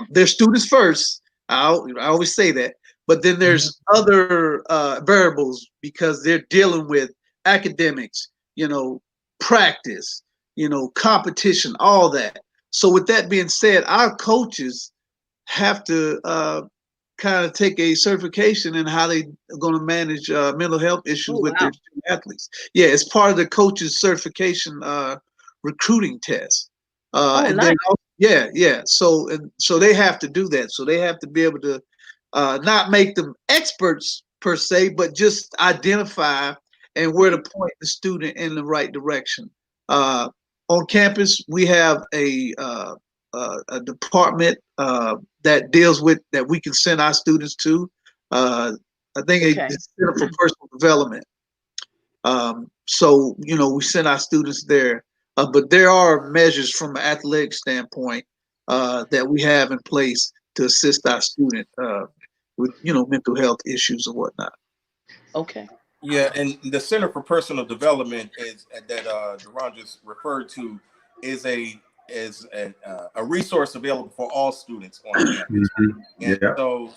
They're students first. I always say that, but then there's other variables because they're dealing with academics, practice, competition, all that. So with that being said, our coaches have to kind of take a certification in how they are going to manage mental health issues with their student athletes. Yeah, it's part of the coach's certification recruiting test. Nice. Then so they have to do that. So they have to be able to not make them experts per se, but just identify and where to point the student in the right direction. On campus, we have a department that deals with that we can send our students to. I think it's Center for Personal Development. So we send our students there, but there are measures from an athletic standpoint that we have in place to assist our student with mental health issues and whatnot. Okay. Yeah, and the Center for Personal Development is that Deron just referred to is a resource available for all students on campus. And so,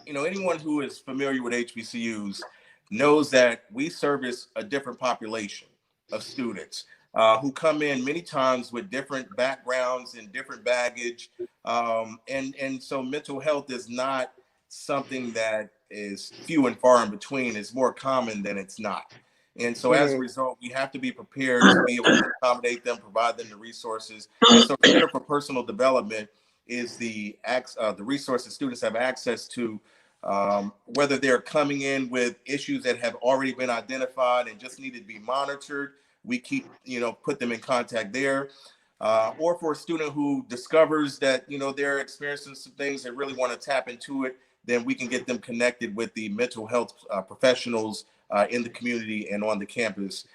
anyone who is familiar with HBCUs knows that we service a different population of students who come in many times with different backgrounds and different baggage. And so mental health is not something that is few and far in between. It's more common than it's not. And so as a result, we have to be prepared to be able to accommodate them, provide them the resources. And so the Center for Personal Development is the resources students have access to, whether they're coming in with issues that have already been identified and just need to be monitored, we keep, put them in contact there. Or for a student who discovers that, they're experiencing some things and really want to tap into it, then we can get them connected with the mental health professionals in the community and on the campus,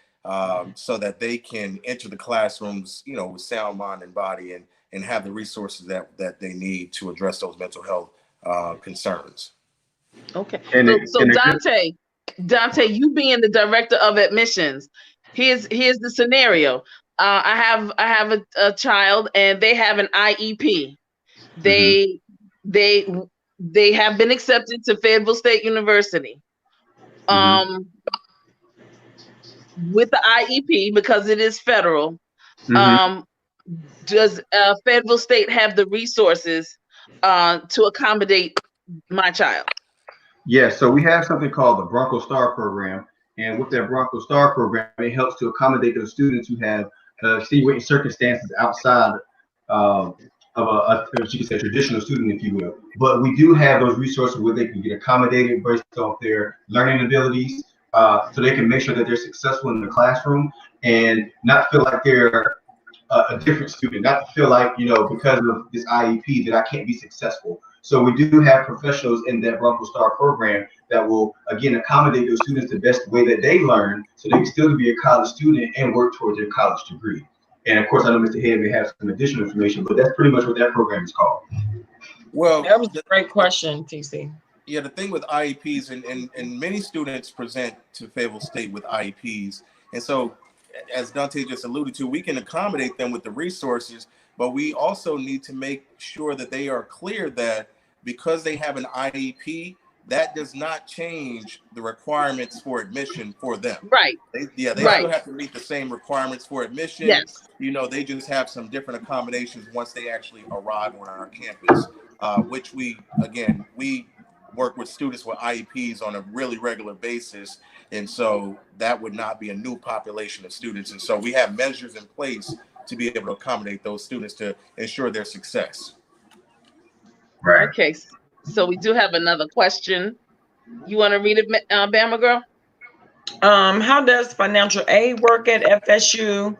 so that they can enter the classrooms, with sound mind and body, and have the resources that they need to address those mental health concerns. Okay. And So Dante, you being the director of admissions, here's the scenario. I have a child and they have an IEP. They they have been accepted to Fayetteville State University. With the IEP, because it is federal. Does Fayetteville State have the resources to accommodate my child? Yeah, so we have something called the Bronco Star program, and with that Bronco Star program, it helps to accommodate those students who have extenuating circumstances outside of you could say, traditional student, if you will. But we do have those resources where they can get accommodated based off their learning abilities, so they can make sure that they're successful in the classroom and not feel like they're a different student, not to feel like, because of this IEP that I can't be successful. So we do have professionals in that Bronco Star program that will, again, accommodate those students the best way that they learn, so they can still be a college student and work towards their college degree. And of course, I know Mr. Head may have some additional information, but that's pretty much what that program is called. Well, that was a great question, TC. Yeah, the thing with IEPs, and many students present to Fayetteville State with IEPs. And so, as Dante just alluded to, we can accommodate them with the resources, but we also need to make sure that they are clear that because they have an IEP, that does not change the requirements for admission for them. Right. They still have to meet the same requirements for admission. Yes. They just have some different accommodations once they actually arrive on our campus, which we work with students with IEPs on a really regular basis. And so that would not be a new population of students. And so we have measures in place to be able to accommodate those students to ensure their success. Right. Okay. So we do have another question. You want to read it, Bama girl? How does financial aid work at FSU?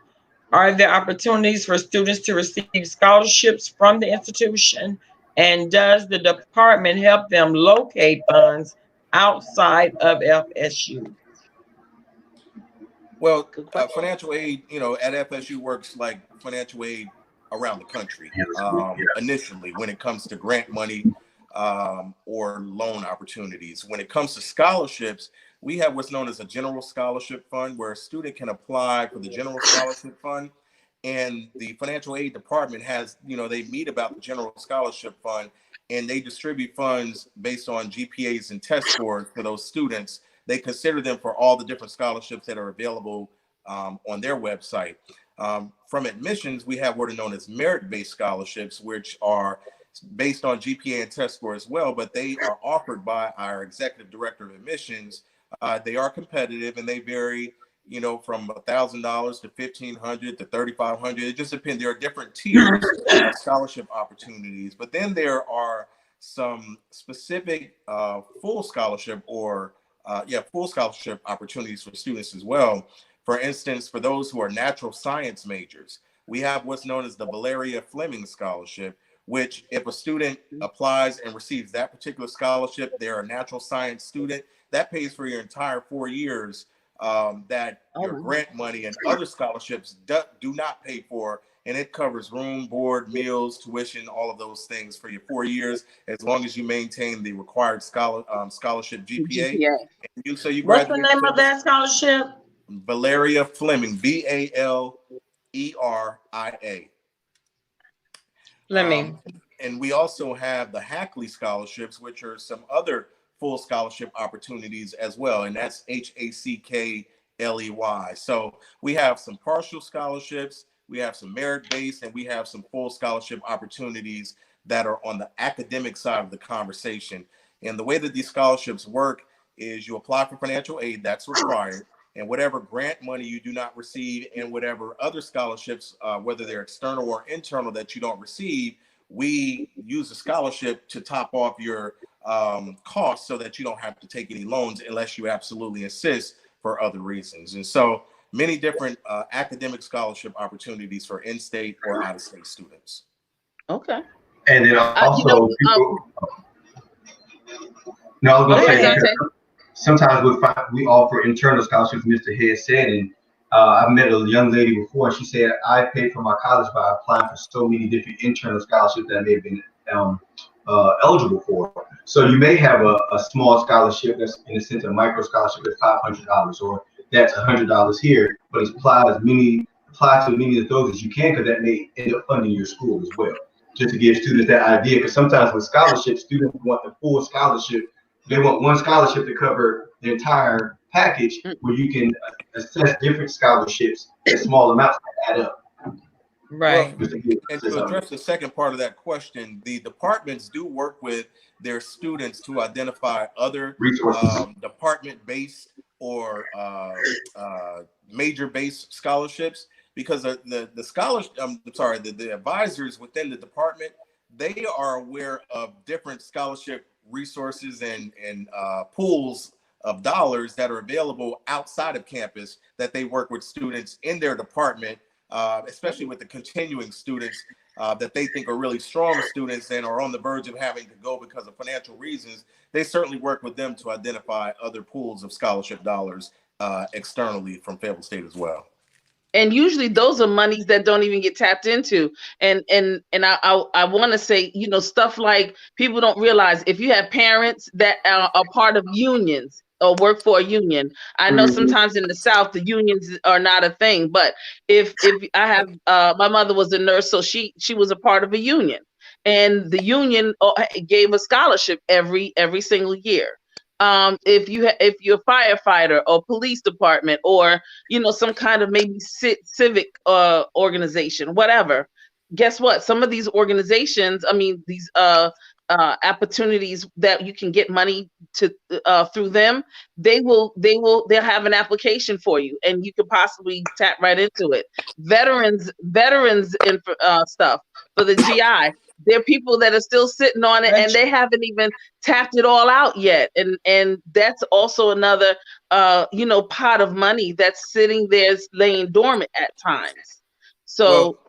Are there opportunities for students to receive scholarships from the institution? And does the department help them locate funds outside of FSU? Well, financial aid, at FSU works like financial aid around the country. Initially, when it comes to grant money or loan opportunities. When it comes to scholarships, we have what's known as a general scholarship fund, where a student can apply for the general scholarship fund. And the financial aid department has, they meet about the general scholarship fund, and they distribute funds based on GPAs and test scores for those students. They consider them for all the different scholarships that are available on their website. From admissions, we have what are known as merit-based scholarships, which are based on GPA and test score as well, but they are offered by our executive director of admissions. They are competitive, and they vary, from $1,000 to $1,500 to $3,500. It just depends. There are different tiers of scholarship opportunities, but then there are some specific full scholarship opportunities for students as well. For instance, for those who are natural science majors, we have what's known as the Valeria Fleming Scholarship, which if a student applies and receives that particular scholarship, they're a natural science student, that pays for your entire 4 years that your grant money and other scholarships do not pay for. And it covers room, board, meals, tuition, all of those things for your 4 years, as long as you maintain the required scholarship GPA. And what's the name of that scholarship? Valeria Fleming, Valeria. Fleming. And we also have the Hackley scholarships, which are some other full scholarship opportunities as well. And that's Hackley. So we have some partial scholarships, we have some merit-based, and we have some full scholarship opportunities that are on the academic side of the conversation. And the way that these scholarships work is you apply for financial aid, that's required. And whatever grant money you do not receive, and whatever other scholarships, whether they're external or internal, that you don't receive, we use the scholarship to top off your costs so that you don't have to take any loans unless you absolutely insist for other reasons. And so many different academic scholarship opportunities for in-state or out-of-state students. Okay. And then also, no, I was go going to ahead, say, Dante. sometimes we offer internal scholarships, Mr. Head said, and I met a young lady before, and she said, I paid for my college by applying for so many different internal scholarships that I may have been eligible for. So you may have a small scholarship that's in a sense a micro scholarship that's $500, or that's $100 here, but it's apply to as many of those as you can, because that may end up funding your school as well. Just to give students that idea, because sometimes with scholarships, students want the full scholarship. They want one scholarship to cover the entire package, where you can assess different scholarships at small amounts that add up. Right. Well, and to address the second part of that question, the departments do work with their students to identify other department-based or major-based scholarships, because the scholars, the advisors within the department, they are aware of different scholarship resources and pools of dollars that are available outside of campus that they work with students in their department, especially with the continuing students that they think are really strong students and are on the verge of having to go because of financial reasons. They certainly work with them to identify other pools of scholarship dollars externally from Fayetteville State as well. And usually those are monies that don't even get tapped into. And I want to say, you know, stuff like people don't realize, if you have parents that are part of unions or work for a union. I know sometimes in the South, the unions are not a thing, but if I have, my mother was a nurse, so she was a part of a union, and the union gave a scholarship every single year. If you're a firefighter or police department, or you know, some kind of maybe civic organization, whatever, guess what? Some of these organizations, I mean, these opportunities that you can get money to through them, they'll have an application for you, and you could possibly tap right into it. Veterans and stuff for the GI. There are people that are still sitting on it, and they haven't even tapped it all out yet, and that's also another you know, pot of money that's sitting there laying dormant at times. So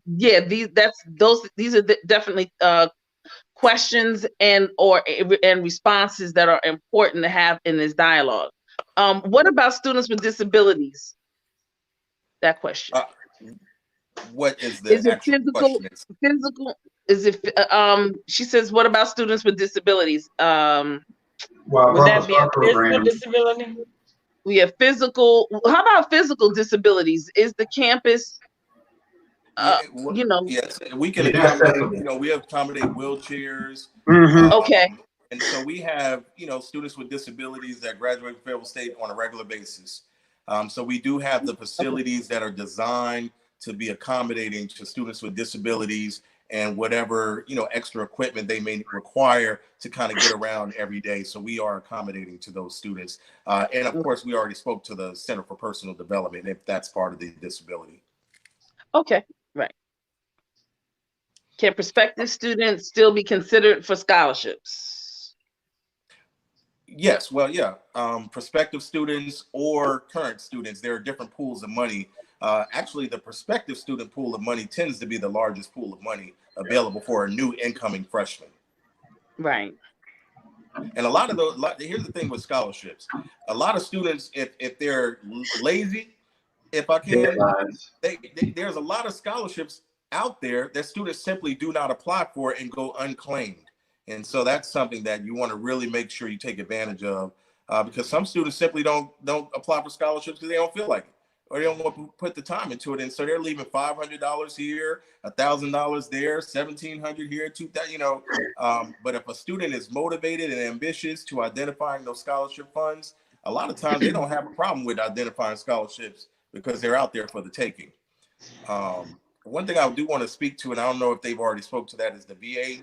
these are definitely questions and responses that are important to have in this dialogue. What about students with disabilities? That question. What is the actual question? Physical? Is it she says, what about students with disabilities? Would that be a physical disability? We have physical. How about physical disabilities? Is the campus you know? Yes, we can accommodate, you know, we accommodate wheelchairs. Okay. And so we have, you know, students with disabilities that graduate from Fayetteville State on a regular basis. So we do have the facilities that are designed to be accommodating to students with disabilities and whatever, you know, extra equipment they may require to kind of get around every day. So we are accommodating to those students. And of course, we already spoke to the Center for Personal Development, if that's part of the disability. Okay, right. Can prospective students still be considered for scholarships? Yes, well, yeah. Prospective students or current students, there are different pools of money. Actually, the prospective student pool of money tends to be the largest pool of money available for a new incoming freshman. Right. And a lot of those, here's the thing with scholarships. A lot of students, if they're lazy, if I can, there's a lot of scholarships out there that students simply do not apply for and go unclaimed. And so that's something that you want to really make sure you take advantage of, because some students simply don't apply for scholarships because they don't feel like it, or they don't want to put the time into it. And so they're leaving $500 here, $1,000 there, $1,700 here, $2,000, you know. But if a student is motivated and ambitious to identifying those scholarship funds, a lot of times they don't have a problem with identifying scholarships because they're out there for the taking. One thing I do want to speak to, and I don't know if they've already spoke to that, is the VA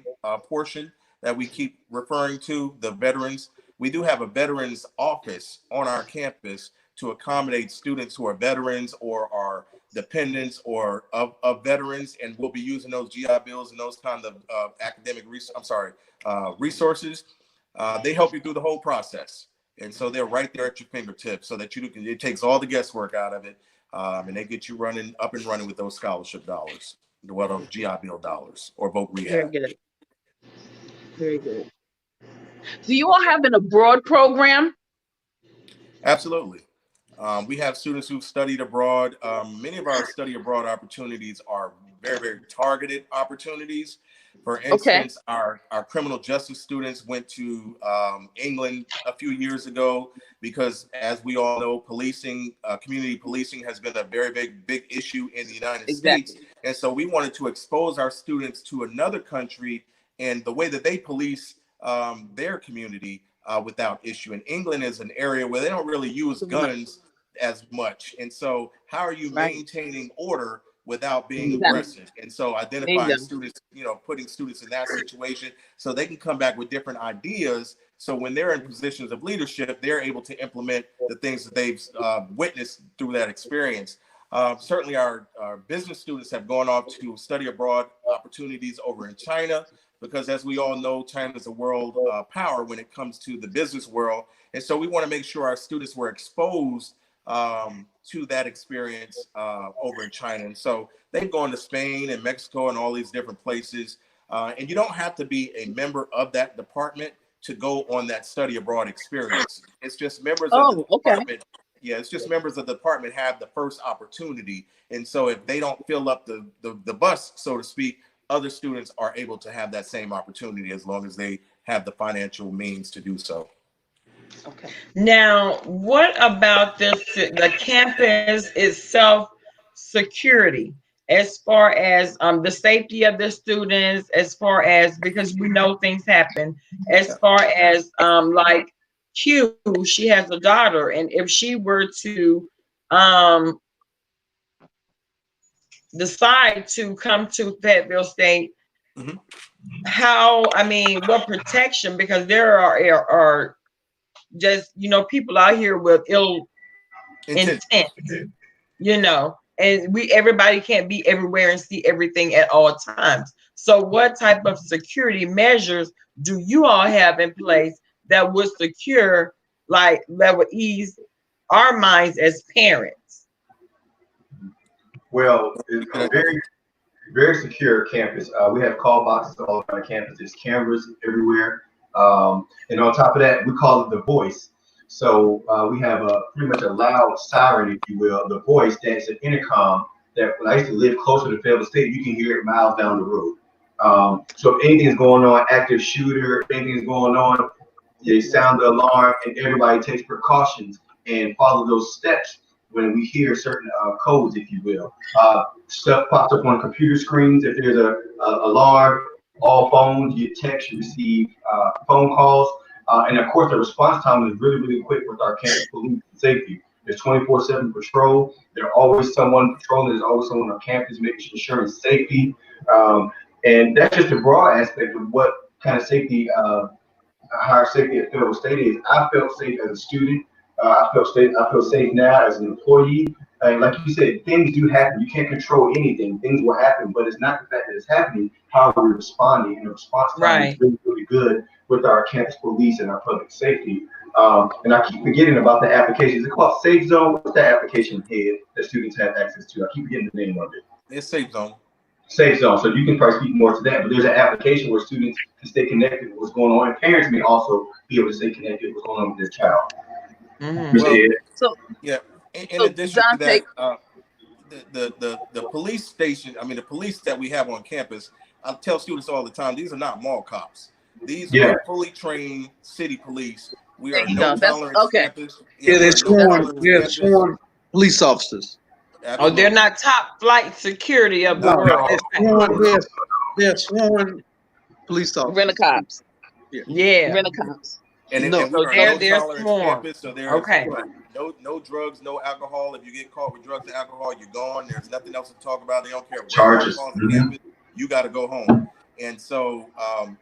portion that we keep referring to, the veterans. We do have a veterans office on our campus to accommodate students who are veterans or are dependents or of veterans, and we'll be using those GI Bills and those kind of academic resources. They help you through the whole process. And so they're right there at your fingertips, so that it takes all the guesswork out of it, and they get you up and running with those scholarship dollars, those GI Bill dollars, or voc Very rehab. good. Very good. Do you all have an abroad program? Absolutely. We have students who've studied abroad. Many of our study abroad opportunities are very, very targeted opportunities. For instance, our criminal justice students went to England a few years ago because, as we all know, policing, community policing has been a very big issue in the United States. And so we wanted to expose our students to another country and the way that they police their community without issue. And England is an area where they don't really use guns as much. And so how are you maintaining order without being aggressive? And so identifying students, putting students in that situation so they can come back with different ideas. So when they're in positions of leadership, they're able to implement the things that they've witnessed through that experience. Certainly our business students have gone off to study abroad opportunities over in China, because as we all know, China is a world power when it comes to the business world. And so we want to make sure our students were exposed to that experience over in China. And so they've gone to Spain and Mexico and all these different places. And you don't have to be a member of that department to go on that study abroad experience. It's just members of the department. Yeah, it's just members of the department have the first opportunity. And so if they don't fill up the bus, so to speak, other students are able to have that same opportunity as long as they have the financial means to do so. Okay. Now, what about the campus itself security, as far as the safety of the students, as far as, because we know things happen, as far as like Q, she has a daughter, and if she were to decide to come to Fayetteville State, what protection, because there are just, people out here with ill intent, and everybody can't be everywhere and see everything at all times. So what type of security measures do you all have in place that would secure, that would ease our minds as parents? Well, it's a very secure campus. We have call boxes all around the campus. There's cameras everywhere. And on top of that, we call it the voice. So we have pretty much a loud siren, if you will, the voice that's an intercom that when I used to live closer to Fayetteville State, you can hear it miles down the road. So if anything is going on, active shooter, if anything is going on, they sound the alarm and everybody takes precautions and follow those steps when we hear certain codes, if you will. Stuff pops up on computer screens. If there's a alarm, all phones, you text, you receive phone calls. And of course, the response time is really quick with our campus police and safety. There's 24/7 patrol. There's always someone patrolling. There's always someone on campus making sure ensuring safety. And that's just a broad aspect of what kind of safety, higher safety at Fayetteville State is. I felt safe as a student. I feel safe now as an employee. And like you said, things do happen. You can't control anything. Things will happen, but it's not the fact that it's happening, how we're responding. And the response time is really good with our campus police and our public safety. And I keep forgetting about the applications. It's called Safe Zone. What's that application head that students have access to? I keep forgetting the name of it. It's Safe Zone. Safe Zone. So you can probably speak more to that, but there's an application where students can stay connected with what's going on, and parents may also be able to stay connected with what's going on with their child. Well, in addition to that, the police station, the police that we have on campus, I tell students all the time, these are not mall cops. These are fully trained city police. We are no tolerance campus. They're sworn police officers. Absolutely. Oh, they're not top flight security of the world. They're sworn police officers. Rent-a-cops. Yeah. Rent-a-cops. And they're tolerance sworn. campus, so there's no drugs, no alcohol. If you get caught with drugs and alcohol, you're gone. There's nothing else to talk about. They don't care what charges. Campus, you got to go home. And so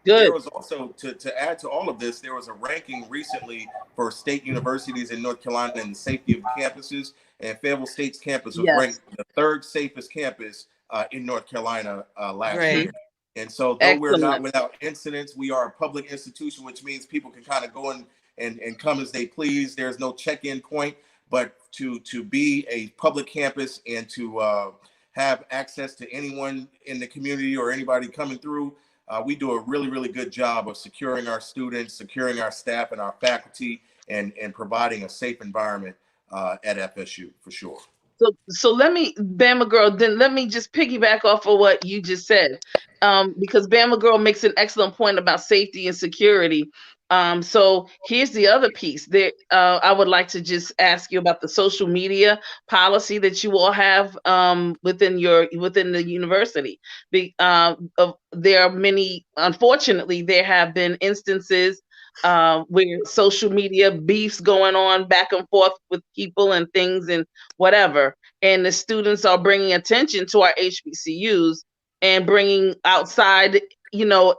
there was also, to add to all of this, there was a ranking recently for state universities in North Carolina and the safety of campuses. And Fayetteville State's campus was ranked the third safest campus in North Carolina last year. And so though we're not without incidents, we are a public institution, which means people can kind of go and come as they please. There's no check-in point, but to be a public campus and to have access to anyone in the community or anybody coming through, we do a really, really good job of securing our students, securing our staff and our faculty, and providing a safe environment at FSU for sure. So let me, Bama Girl, then let me just piggyback off of what you just said, because Bama Girl makes an excellent point about safety and security. So here's the other piece that I would like to just ask you about the social media policy that you all have within the university. There are many, unfortunately, there have been instances where social media beefs going on back and forth with people and things and whatever, and the students are bringing attention to our HBCUs and bringing outside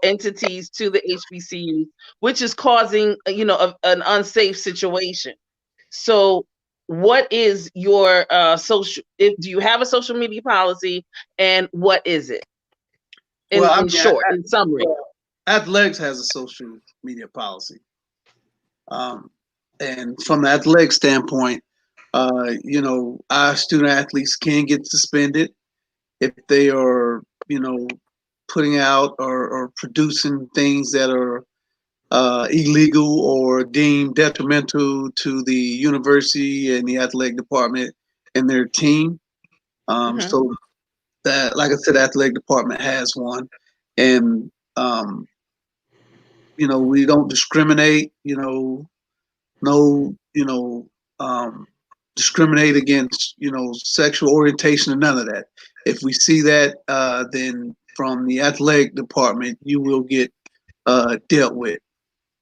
entities to the HBCUs, which is causing an unsafe situation. So what is your do you have a social media policy, and what is it in short, in summary? Athletics has a social media policy. And from the athletic standpoint, our student athletes can get suspended if they are, putting out or producing things that are illegal or deemed detrimental to the university and the athletic department and their team. So that, like I said, the athletic department has one, and we don't discriminate. No, discriminate against, sexual orientation or none of that. If we see that, then from the athletic department, you will get dealt with.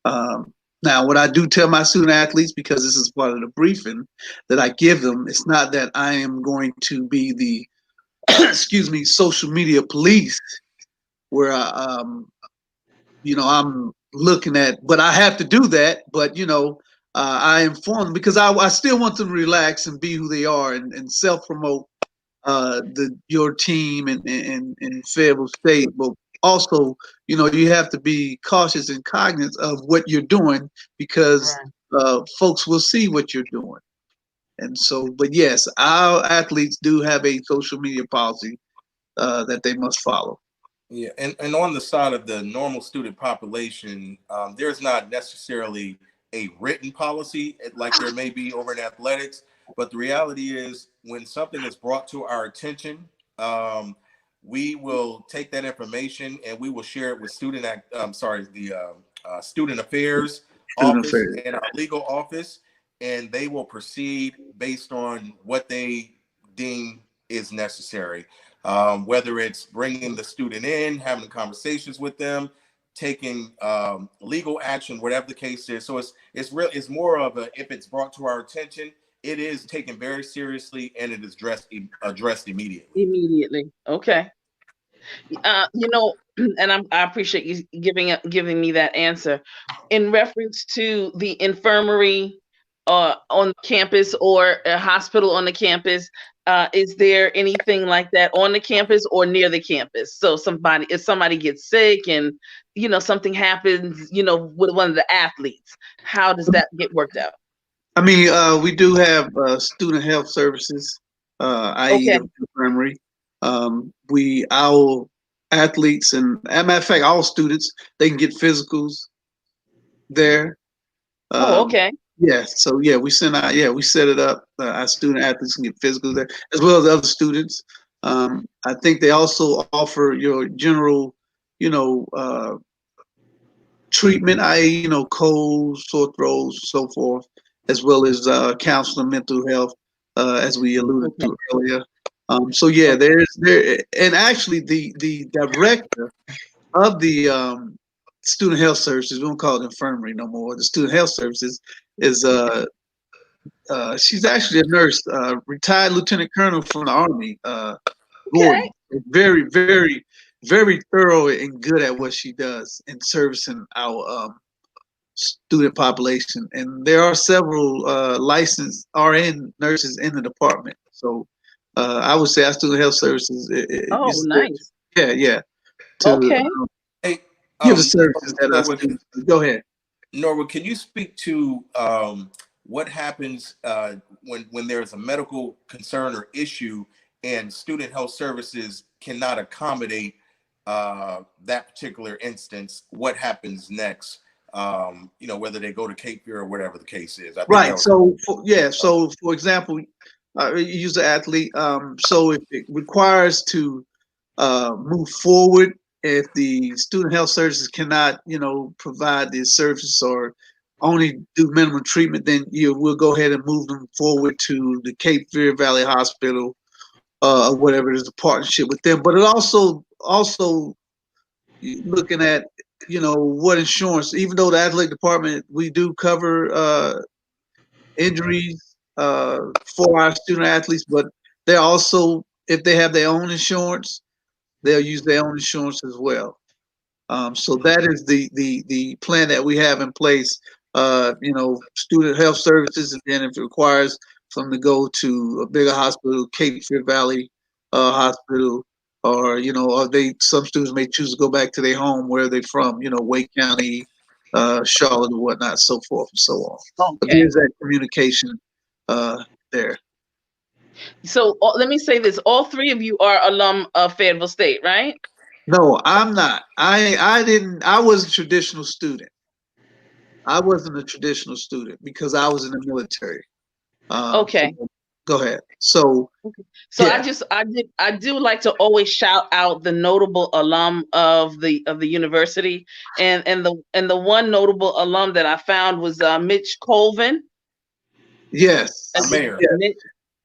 Now, what I do tell my student athletes, because this is part of the briefing that I give them, it's not that I am going to be the, social media police, where I'm looking at, but I have to do that. But I inform them because I still want them to relax and be who they are and self promote your team and Fayetteville State. But also, you have to be cautious and cognizant of what you're doing, because folks will see what you're doing. And so, but yes, our athletes do have a social media policy that they must follow. Yeah, and on the side of the normal student population, there's not necessarily a written policy like there may be over in athletics, but the reality is when something is brought to our attention, we will take that information and we will share it with student affairs office and our legal office, and they will proceed based on what they deem is necessary. Whether it's bringing the student in, having conversations with them, taking legal action, whatever the case is. So it's more of a, if it's brought to our attention, it is taken very seriously and it is addressed immediately. Immediately. Okay. And I appreciate you giving me that answer. In reference to the infirmary on campus or a hospital on the campus, is there anything like that on the campus or near the campus? So if somebody gets sick and something happens, with one of the athletes, how does that get worked out? I mean, we do have student health services, i.e. the infirmary. Our athletes, and as a matter of fact, all students, they can get physicals there. Okay. Yeah, so we set it up. Our student athletes can get physicals there, as well as other students. I think they also offer your general, treatment, i.e., colds, sore throats, so forth, as well as counseling, mental health, as we alluded to earlier. And actually the director of the student health services, we don't call it infirmary no more. The student health services is she's actually a nurse, retired lieutenant colonel from the Army. Gordon, very, very, very thorough and good at what she does in servicing our student population. And there are several licensed RN nurses in the department. So I would say our student health services. Nice. Yeah. Okay. Give the services that our students. Go ahead. Norwood, can you speak to what happens when there's a medical concern or issue and student health services cannot accommodate that particular instance? What happens next? Whether they go to Cape Fear or whatever the case is. I think Right. that was So for example, you use the athlete. So if it requires to move forward, if the student health services cannot, provide the service or only do minimum treatment, then we'll go ahead and move them forward to the Cape Fear Valley Hospital, or whatever it is, a partnership with them. But it also looking at, what insurance. Even though the athletic department, we do cover injuries for our student athletes, but they're also, if they have their own insurance, they'll use their own insurance as well. So that is the plan that we have in place. Student health services, and then if it requires for them to go to a bigger hospital, Cape Fear Valley Hospital, or or some students may choose to go back to their home where they're from, Wake County, Charlotte, or whatnot, so forth and so on. But Okay. there's that communication there. So let me say this: all three of you are alum of Fayetteville State, right? No, I'm not. I didn't. I was a traditional student. I wasn't a traditional student because I was in the military. Okay. So go ahead. So So yeah. I do like to always shout out the notable alum of the university, and the one notable alum that I found was Mitch Colvin. Yes. our mayor. Yeah.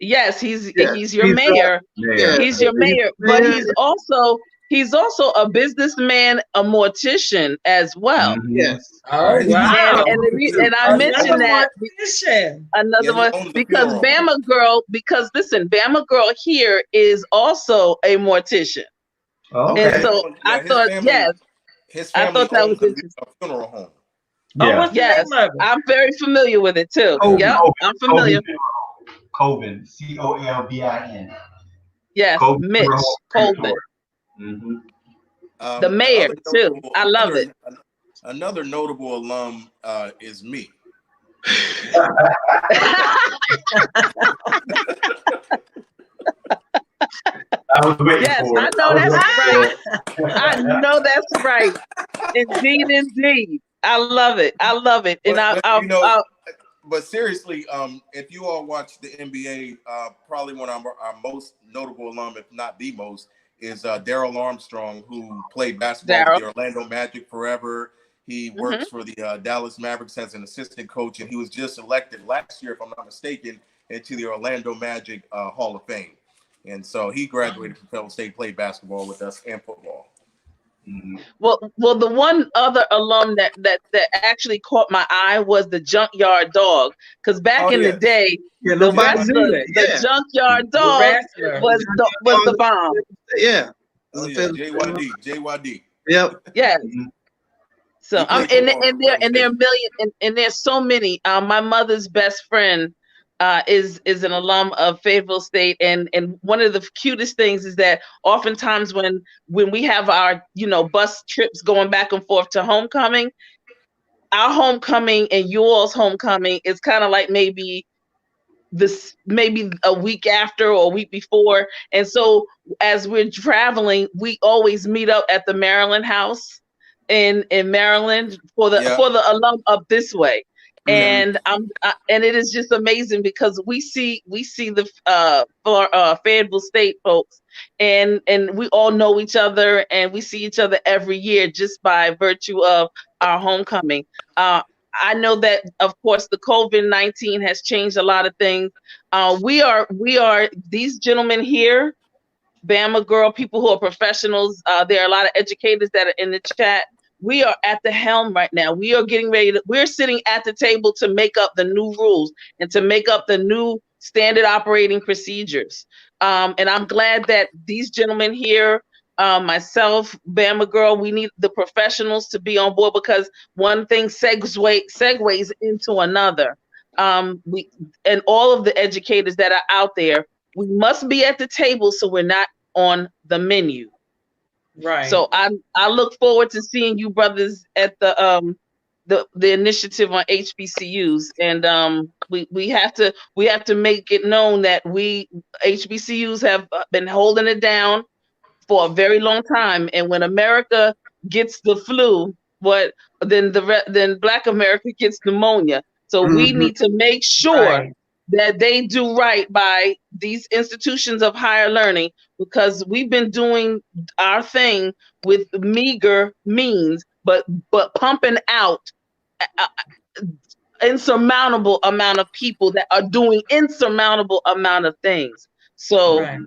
Yes, he's Yeah. your mayor. Yeah. He's your mayor, but he's also a businessman, a mortician as well. Mhm. Yes. Oh, wow. And I mentioned that Mortician. another Yeah, he one owns the because funeral Bama Girl here is also a mortician. Oh, And okay. so I thought, His I family thought that was owns a interesting. funeral home. Oh, Yeah. what's the Yes, name of it? I'm very familiar with it too. Oh, Yep, I'm familiar. Colvin. Colvin. Yes, Colvin. Mitch Colvin, Mm-hmm. the mayor too. I love it. Another notable alum is me. I was waiting Yes, for I it. know that's right. right. I know that's right. Indeed. I love it. And But seriously, if you all watch the NBA, probably one of our most notable alum, if not the most, is Daryl Armstrong, who played basketball with the Orlando Magic forever. He works for the Dallas Mavericks as an assistant coach, and he was just elected last year, if I'm not mistaken, into the Orlando Magic Hall of Fame. And so he graduated from Fayetteville State, played basketball with us and football. Mm-hmm. Well, the one other alum that actually caught my eye was the Junkyard Dog, because back in the day, the wrestler, the Junkyard Dog was the bomb. Yeah. Oh yeah, JYD. Yep. Yes. Mm-hmm. So and there are million and there's so many. My mother's best friend is an alum of Fayetteville State, and one of the cutest things is that oftentimes when we have our bus trips going back and forth to homecoming, our homecoming and you all's homecoming is kind of like maybe a week after or a week before, and so as we're traveling, we always meet up at the Maryland house in Maryland for the alum up this way. And and it is just amazing because we see the Fayetteville State folks, and we all know each other, and we see each other every year just by virtue of our homecoming. I know that, of course, the COVID-19 has changed a lot of things. We are these gentlemen here, Bama Girl, people who are professionals. There are a lot of educators that are in the chat. We are at the helm right now. We are getting ready we're sitting at the table to make up the new rules and to make up the new standard operating procedures. And I'm glad that these gentlemen here, myself, Bama Girl, we need the professionals to be on board, because one thing segues into another. We and all of the educators that are out there, we must be at the table so we're not on the menu. Right. So I look forward to seeing you brothers at the the initiative on HBCUs, and we have to make it known that we HBCUs have been holding it down for a very long time, and when America gets the flu, then Black America gets pneumonia. So we Mhm. need to make sure Right. that they do right by these institutions of higher learning, because we've been doing our thing with meager means, but pumping out a- insurmountable amount of people that are doing insurmountable amount of things. So Right.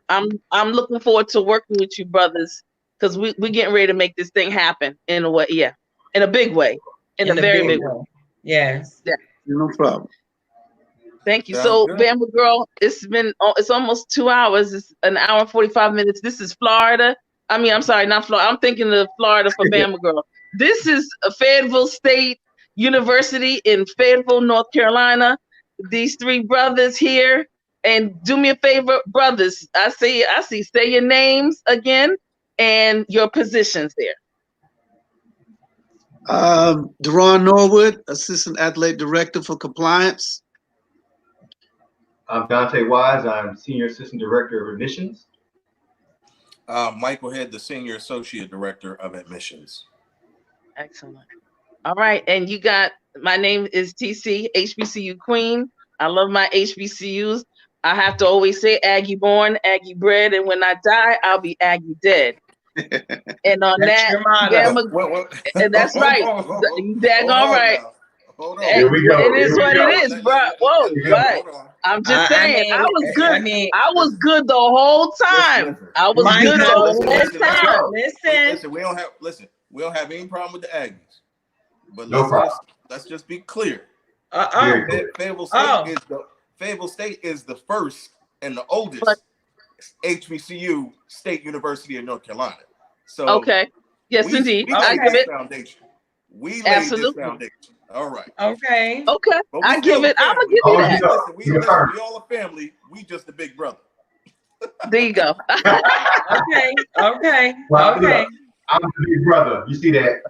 I'm looking forward to working with you brothers, because we're getting ready to make this thing happen in a way, yeah, in a big way, in a In a very big big way. way. Yes. Yeah. No problem. Thank you. Sounds So, good. Bama Girl, it's almost 2 hours. It's an hour and 45 minutes. This is Florida. I mean, I'm sorry, not Florida. I'm thinking of Florida for Bama Girl. This is a Fayetteville State University in Fayetteville, North Carolina. These three brothers here. And do me a favor, brothers. I see, say your names again and your positions there. Deron Norwood, Assistant Athletic Director for Compliance. I'm Dante Wise. I'm Senior Assistant Director of Admissions. Michael Head, the Senior Associate Director of Admissions. Excellent. All right, and you got, my name is TC, HBCU Queen. I love my HBCUs. I have to always say Aggie born, Aggie bred, and when I die, I'll be Aggie dead. And on That's that, your motto. and that's right. You daggone right. Hold on. Here we go. It is Here we what go. it is, bro. Whoa, right. Hold on. I'm just saying, I was good. I mean, I was good the whole time. Listen. I was good the Michael, whole time. listen. We don't have any problem with the Aggies. But No problem. let's just be clear. Very good. Fayetteville State is the first and the oldest HBCU state university in North Carolina. So Okay. Yes, indeed. I give it. Foundation. We laid Absolutely. this foundation. All right. Okay. Okay. But we I give still it. a I'm gonna family. give you that. Listen, we all a family. We just a big brother. There you go. Okay. Well, look, I'm the big brother. You see that?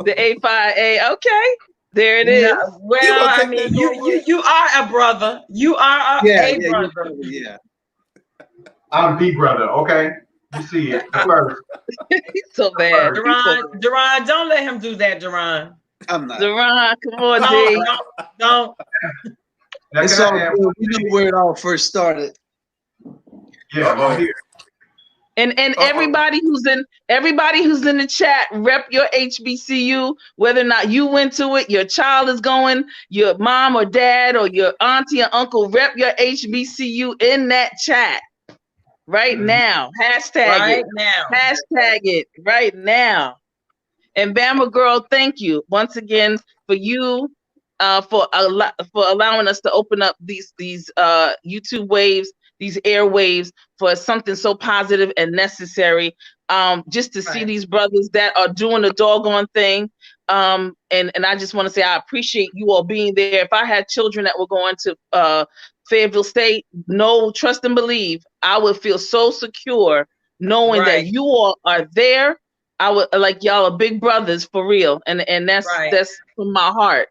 The A5A. Okay. There it is. No, well, I mean, you are a brother. You are a brother. Yeah. I'm the brother. Okay. You see it first. He's so bad. Deron, don't let him do that, Deron. I'm not. Deron, come on, D. Don't. Now, It's can all I have- good. We knew where it all first started. Yeah, I'm here. And everybody who's in the chat, rep your HBCU, whether or not you went to it, your child is going, your mom or dad or your auntie or uncle, rep your HBCU in that chat right now. Hashtag it right now. And Bama Girl, thank you once again for you for allowing us to open up these YouTube waves, these airwaves, for something so positive and necessary. Just to see these brothers that are doing the doggone thing. And I just want to say I appreciate you all being there. If I had children that were going to Fayetteville State, trust and believe, I would feel so secure knowing that you all are there. I would like y'all are big brothers for real, and that's from my heart,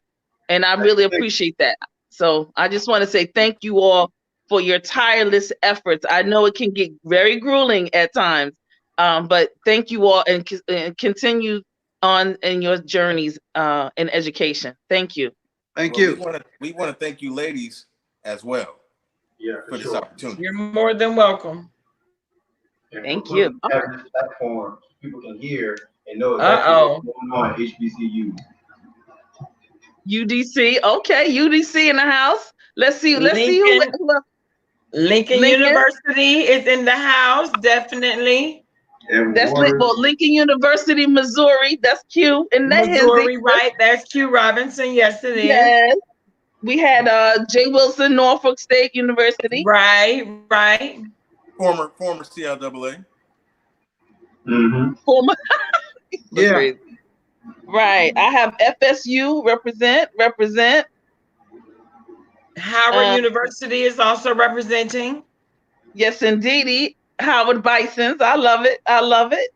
and I really appreciate that. So I just want to say thank you all for your tireless efforts. I know it can get very grueling at times, but thank you all, and continue on in your journeys in education. Thank you. Thank you. We want to thank you, ladies, as well. Yeah, for this opportunity. You're more than welcome. Thank you. Have this platform so people can hear and know exactly what's going on at HBCU. UDC, okay, UDC in the house. Let's see who. Lincoln University is in the house, definitely. That's Lincoln University, Missouri. That's Q. And Missouri, right? That's Q Robinson. Yes, it is. Yes. We had J. Wilson, Norfolk State University. Right. Former CLAA. Mm-hmm. Former. Yeah. Right. I have FSU represent. Howard University is also representing. Yes, indeedy. Howard Bisons. I love it.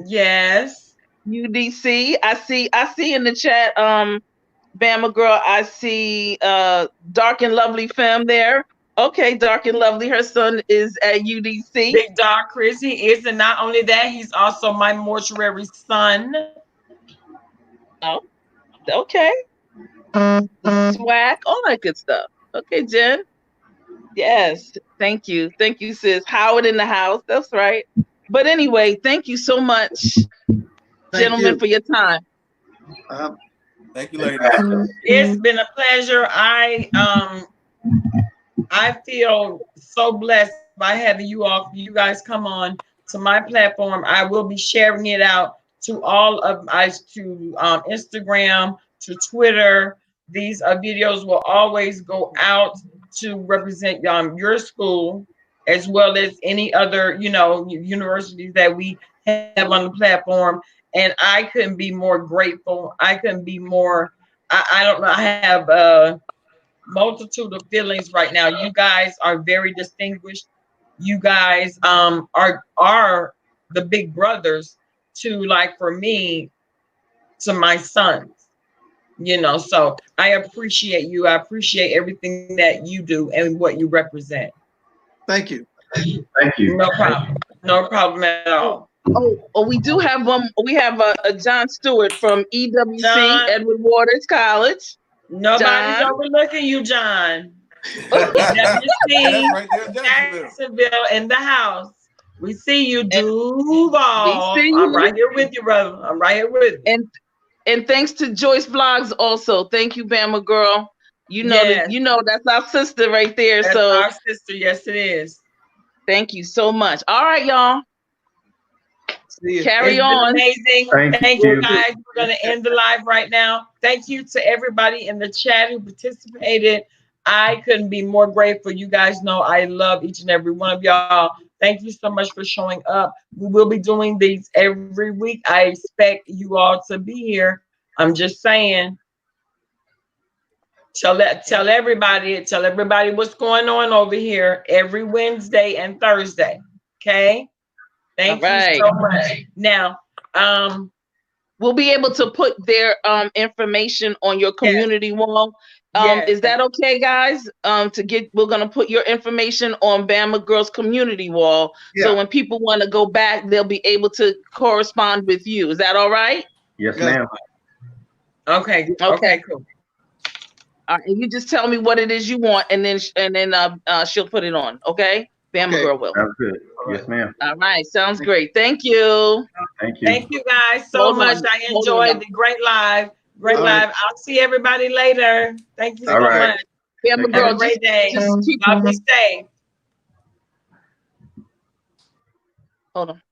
Yes. UDC. I see in the chat Bama girl. I see Dark and Lovely Femme there. Okay, Dark and Lovely. Her son is at UDC. Big Dog Chris, he is, and not only that, he's also my mortuary son. Oh, okay. Swag, all that good stuff. Okay, Jen. Yes, thank you, sis. Howard in the house. That's right. But anyway, thank you so much, gentlemen, for your time. Thank you, ladies. It's been a pleasure. I feel so blessed by having you guys come on to my platform. I will be sharing it out to all of us, to Instagram, to Twitter. These videos will always go out to represent your school, as well as any other, universities that we have on the platform. And I couldn't be more grateful. I couldn't be more. I don't know. I have multitude of feelings right now. You guys are very distinguished. You guys are the big brothers to, like, for me, to my sons. So I appreciate you. I appreciate everything that you do and what you represent. Thank you. Thank you. No problem. No problem at all. Oh, we do have one. We have a John Stewart from EWC, John. Edward Waters College. Nobody's John. overlooking you, John. That's EWC, right there in Jacksonville. Jacksonville in the house. We see you, Duval. We see I'm you. right here with you, brother. I'm right here with you. And thanks to Joyce Vlogs also. Thank you, Bama girl. Yes. That's our sister right there. That's so our sister. Yes, it is. Thank you so much. All right, y'all. Carry on. Amazing. Thank you you. guys. We're going to end the live right now. Thank you to everybody in the chat who participated. I couldn't be more grateful. You guys know I love each and every one of y'all. Thank you so much for showing up. We will be doing these every week. I expect you all to be here. I'm just saying. Tell everybody what's going on over here every Wednesday and Thursday. Okay. Thank you so much. Now, we'll be able to put their information on your community wall. Is that okay, guys? We're gonna put your information on Bama Girls community wall. Yeah. So when people want to go back, they'll be able to correspond with you. Is that all right? Yes, ma'am. Okay, cool. All right, and you just tell me what it is you want, and then she'll put it on. Okay, Bama Girl will. Sounds good. Yes, ma'am. All right, sounds great. Thank you. Thank you. Thank you guys so much. I enjoyed the great live. I'll see everybody later. Thank you so much. Bama Girl, have a great day. Just keep be safe. Hold on.